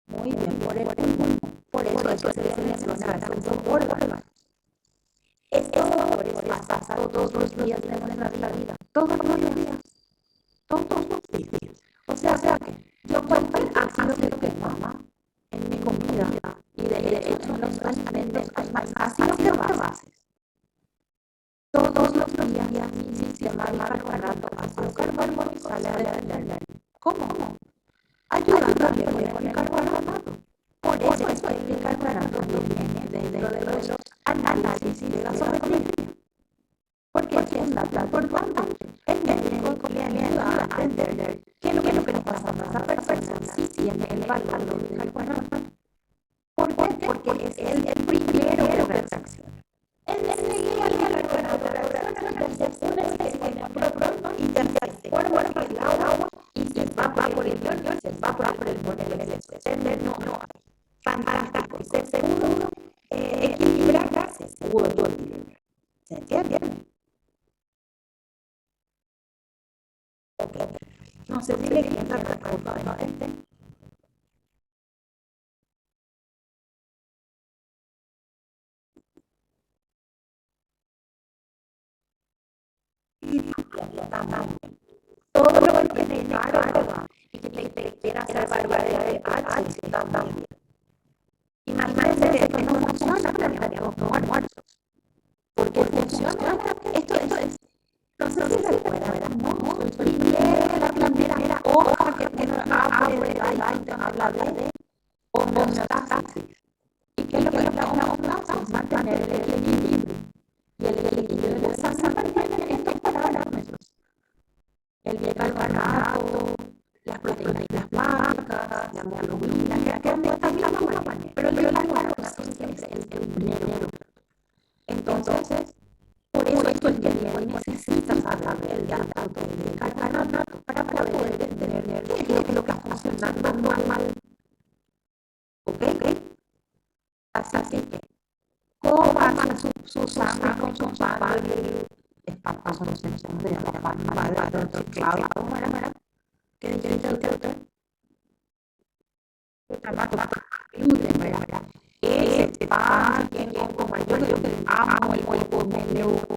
A: Muy bien, por el pulmón. Por eso es que se menciona un órgano. Esto pasa todos los días de nuestra vida. Todos los días. Todos los días. O sea que yo cuento el ácido que toma en mi comida y de hecho, los alimentos hay más ácidos que bases. Todos los días mi sistema de bicarbonato azúcar sale adelante. ¿Cómo? Ayudando al bicarbonato. Por eso es que el bicarbonato viene dentro de los análisis de gasometría. Porque es un dato importante. El médico le ayuda a entender qué es lo que le está pasando a esa persona si tiene el valor del bicarbonato. ¿Por qué? Porque es el primero que reacciona. Enseguida el bicarbonato reacciona y se une con el protón y ya se forma el agua y se va por el ion, se va por el externo. No hay. Fantástico. Y seguro equilibrarse, seguro todo equilibra. ¿Se entiende? Ok. No sé si le queda recuerdo de este. Todo lo que tiene carga y que te quiera hacer barbaridad de H también. Imagínense que no funciona, estaríamos muertos. Porque funciona. Esto es. No sé si recuerdan, ¿no? Primero la primera hoja que tiene abre de habla de homeostasis. ¿Y qué es lo que es la homeostasis? Mantener el equilibrio. Y el equilibrio de la sangre mantiene estos parámetros. El bicarbonato, las proteínas plasmáticas, la hemoglobina, que no está bien la manera. Pero el bicarbonato es el primero. Entonces, por eso es que el día necesita saber el dato del bicarbonato para poder entender qué es lo que está funcionando mal. ¿Ok? Así que, ¿cómo hace su sangre con su padre? Paso, no sé cómo se llama, padre, clave, ¿cómo era? ¿Qué dijiste usted? Ese pan que como yo amo el cuerpo, me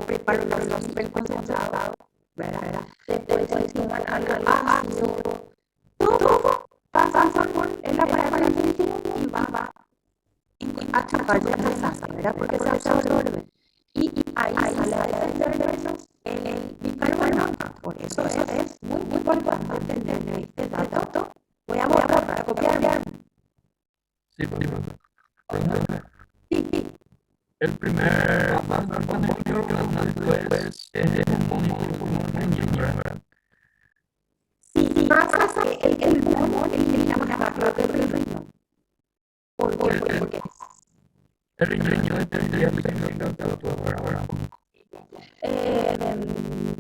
A: preparo los súper concentrado, ¿verdad? Después toman algo ácido, todo pasa por el aparato digestivo y va a chuparse la sangre, ¿verdad? Porque se absorbe. Y ahí sale a defendernos el bicarbonato. Por eso es muy importante entender este dato. Voy a borrar para copiar.
C: Sí, perdón.
A: Sí.
C: El primer paso después es el monitor, ¿verdad?
A: Sí, pasa que el pulmón elimina más rápido que el riñón. Porque
C: el riñón dependería de ahora.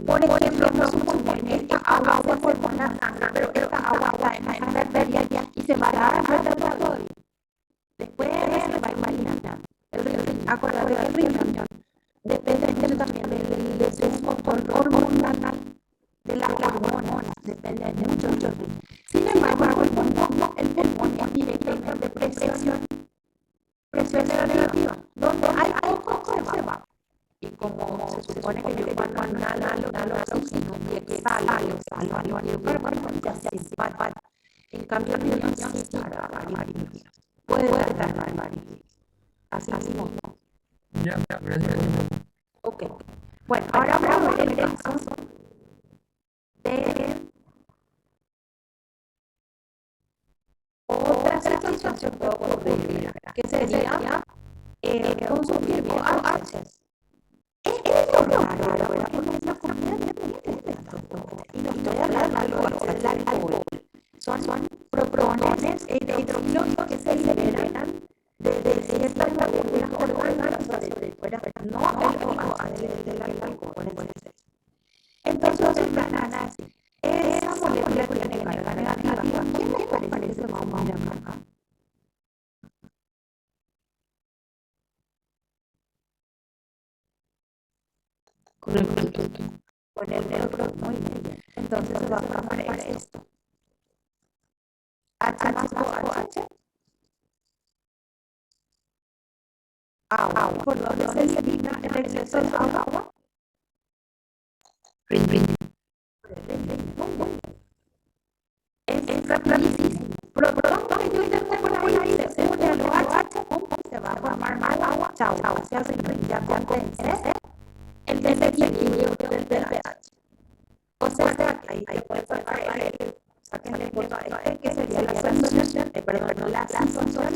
A: por ejemplo, vamos a suponer que esta agua se formó en la sangre, pero esta agua está en la arteria y se va a dar alrededor. Después se va a imaginar. Acordate que el riñón depende también de su motor hormonal, de las hormonas, depende de muchos. Sin embargo, el pulmón es directamente presión negativa. Donde hay poco se va. Y como se supone que yo cuando inhalo oxígeno y exhalo carbono, ya se dispara. En cambio, el riñón sí tarda varios días. Puede tardar varios días. Así mismo.
C: Ya, gracias.
A: Ok. Bueno, ahora vamos a ver el caso de otra situación que puede ocurrir, que sería consumir BOH. Es raro, ¿verdad? Porque la comida tiene y no estoy hablando del alcohol. Son protones e hidrógenos que se liberan de ciertas moléculas orgánicas de fuera, no el OH del alcohol. Entonces, esa molécula tiene carga negativa. ¿Qué les parece que vamos a mirar acá?
D: Con el producto.
A: Con el neutro, muy bien. Entonces se va a formar esto. H más OH. Agua. ¿Por dónde se elimina el exceso de agua? Es rapidísimo. Pronto que yo tengo por ahí se une al OH, a formar más agua, chao, hacia el río, ya compensé el desequilibrio del pH. O sea, que ahí puede pasar sáquenle por este, que sería la solución, perdón, la situación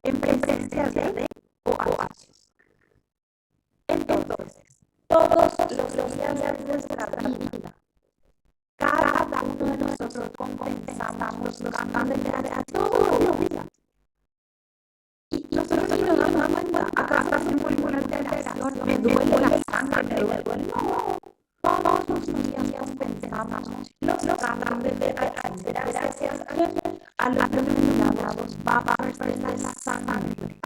A: en presencia de OH. Entonces, todos los días de nuestra vida, cada uno de nosotros compensamos los cambios de pH todos los días. Y nosotros nos damos cuenta, acá hacemos una alteración, me duele la sangre, me duele. No, todos los días compensamos los cambios de pH gracias a los denominados vapores de la sangre.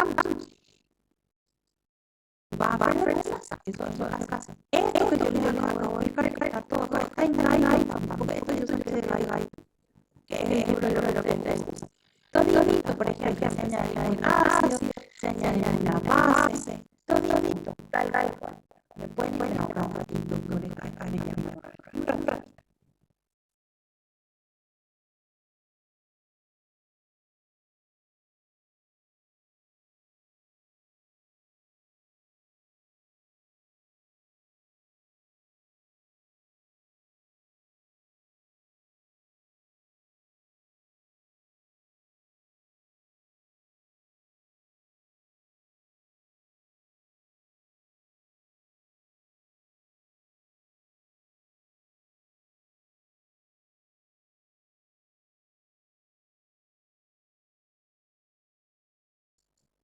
A: Vapores de la sangre, eso es las casas. Esto que yo les acabo de explicar, todo está en Guide, tampoco esto yo sé que de Guide, que es el libro de lo que tenemos. Todito, por ejemplo, se añade un ácido, se añade una base, todito, tal cual. Me pueden ir ahora un ratito, un ratito.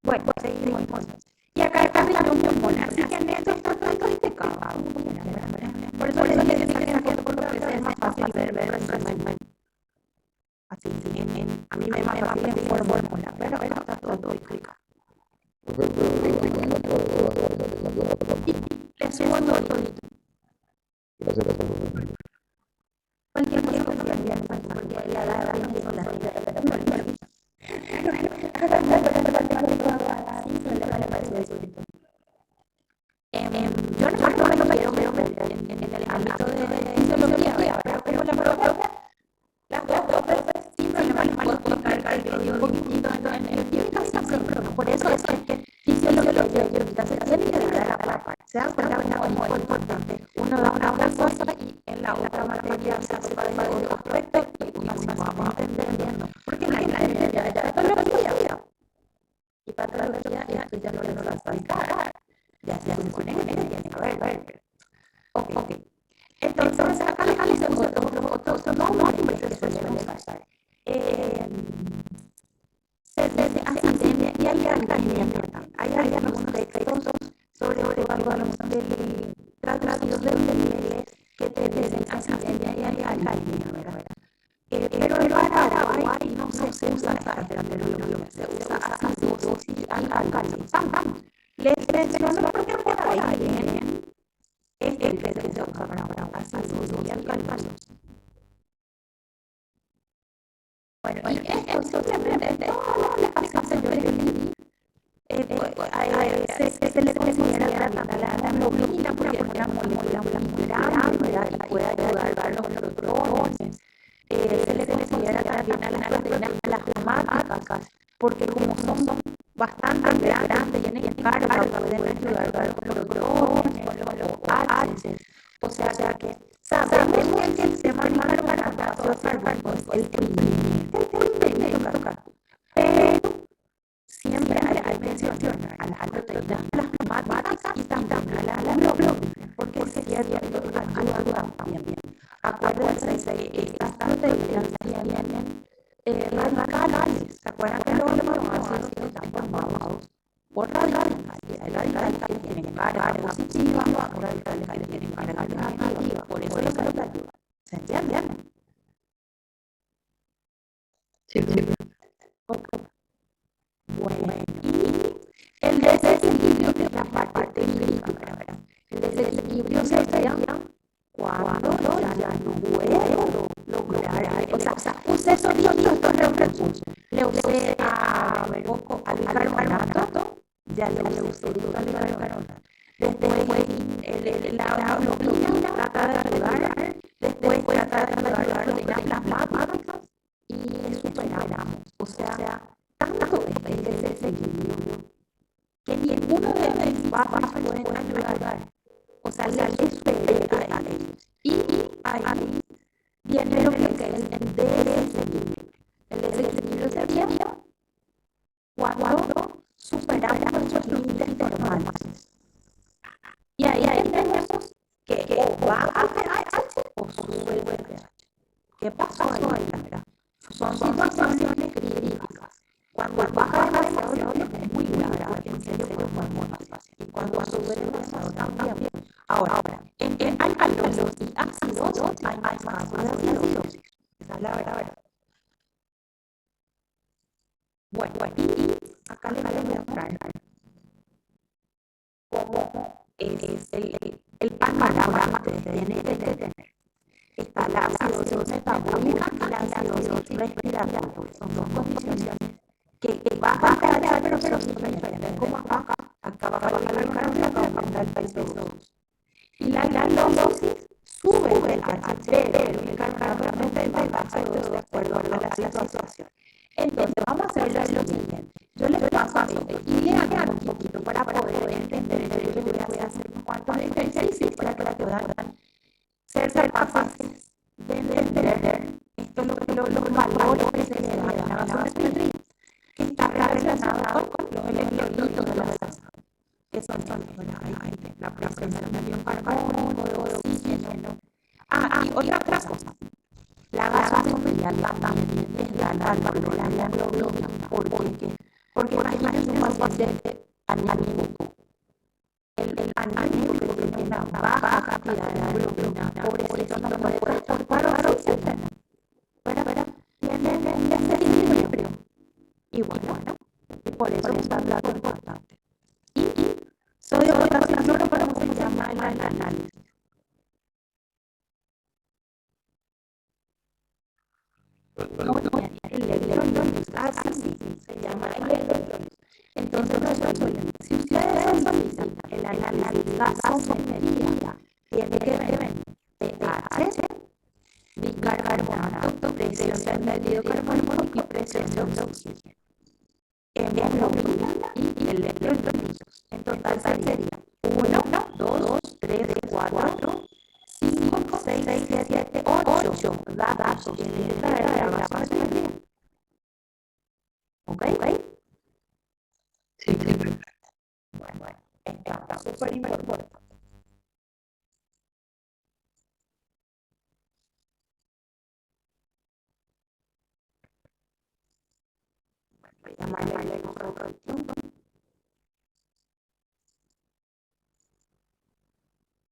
A: Bueno, seguimos. Y acá viene un hormona, así que en estos tantos y te caga. Por eso les decía que era por lo que es más fácil ver el resumen. Así, a mí me es más fácil en fórmula, pero acá está todo explicado. Y les subo todo. Cualquier cosa que no le envíen, porque la edad no es la vida. Yo no me quiero meter en el ámbito de fisiología, pero las dos veces sin problema les puedo explicar un poquitito en el química sin problema. Por eso es que fisiología y química se tienen que dar a la par. Se dan cuenta que es muy importante. Uno da una cosa y en la otra materia se ocupa de otro aspecto y uno así va entendiendo. Porque la gente ya patología. Y patología ya no le vas a explicar. Ya se supone que tiene que ver. Ok. Entonces, acá les uso otros nombres que se suelen usar. Acidemia y alcalinidad. Hay algunos textos sobre evaluación de traslados de inglés que te dicen acidemia y alcalinidad, ¿verdad? Pero en Paraguay no se usa esta terminología, se usa acidosis y alcalinidad. Les menciono porque por ahí vienen este que se usa para acidosis y alcalinidad. Bueno, y esto simplemente todas las cosas que yo leí se le considera la hemoglobina porque es una molécula muy grande, ¿verdad? Y puede ayudar a los protones. Se le considera también a las proteínas plasmáticas porque como son bastante grandes, tienen carga, pueden ayudar a los protones, con los OH. O sea que sabemos que el sistema carbonato es el primero que toca, pero siempre hay mención a las proteínas plasmáticas y también a la hemoglobina, porque si ayudan también. Acuérdense que estas proteínas tienen radicales. ¿Se acuerdan que los aminoácidos están formados por radicales? Hay radicales que tienen carga positiva, radicales que tienen carga negativa. Por eso los ayuda. ¿Se entiende?
D: Sí.
A: Bueno, y el desequilibrio es la parte técnica, ¿verdad? El desequilibrio se da cuando ya no puedo lograr, o sea, usé sodio, esto es un recurso. Le usé al bicarbonato, ya le usé al bicarbonato. Después la hemoglobina trata de ayudar, después trata de ayudar las proteínas plasmáticas y superamos. O sea, tanto papás pueden ayudar. O sea, les sucede a ellos. Y ahí viene lo que es el desequilibrio. El desequilibrio sería cuando superamos nuestros límites normales. Y ahí tenemos que o baja pH o sube el pH. ¿Qué pasó ahí? Son situaciones críticas. Cuando baja demasiado es muy grave, en serio fue muy fácil. Y cuando sube demasiado también. Ahora, en alcalosis y acidosis hay más casos de acidosis. Esa es la verdad. Bueno, y acá les voy a mostrar cómo es el panorama que ustedes tienen que tener. Está la acidosis metabólica y la acidosis respiratoria. Son dos condiciones que bajan pH, pero son diferentes. Como acá baja el carbohidrato, aumenta el peso. Y la alcalosis sube el pH, pero el carbohidrato aumenta el pH de acuerdo a la situación. Entonces, vamos a hacer lo siguiente. Yo les paso a y le hagan un poquito para poder entender el que voy a hacer en cuanto a ejercicios para que puedan ser capaces de entender esto, los valores que se le dan a la gasometría, que está relacionado con los electrolitos de la sangre, que son la presencia de ion carbónico, de oxígeno. Y otra cosa, la gasometría también les da la hemoglobina. ¿Por qué? Porque imagínense un paciente anémico. El anémico que tiene una baja cantidad de hemoglobina, pobrecito no puede transportar oxígeno. Pero tiene un desequilibrio. Y bueno, y por eso es un dato importante. Y sodio, potasio, cloro, pero ¿cómo se llama el análisis? Muy bien, electrolitos. Así se llama electrolitos. Entonces, si ustedes solicitan el análisis gasometría, tiene que ver pH, bicarbonato, presión del medio carbono y presión de oxígeno, hemoglobina y electrolitos. En total sería 1, 2, 3, 4, 5, 6, 7, 8 datos que tiene que traer la gasometría. ¿Ok?
D: Sí, perfecto.
A: Bueno, está súper importante. Voy a llamarle el tiempo.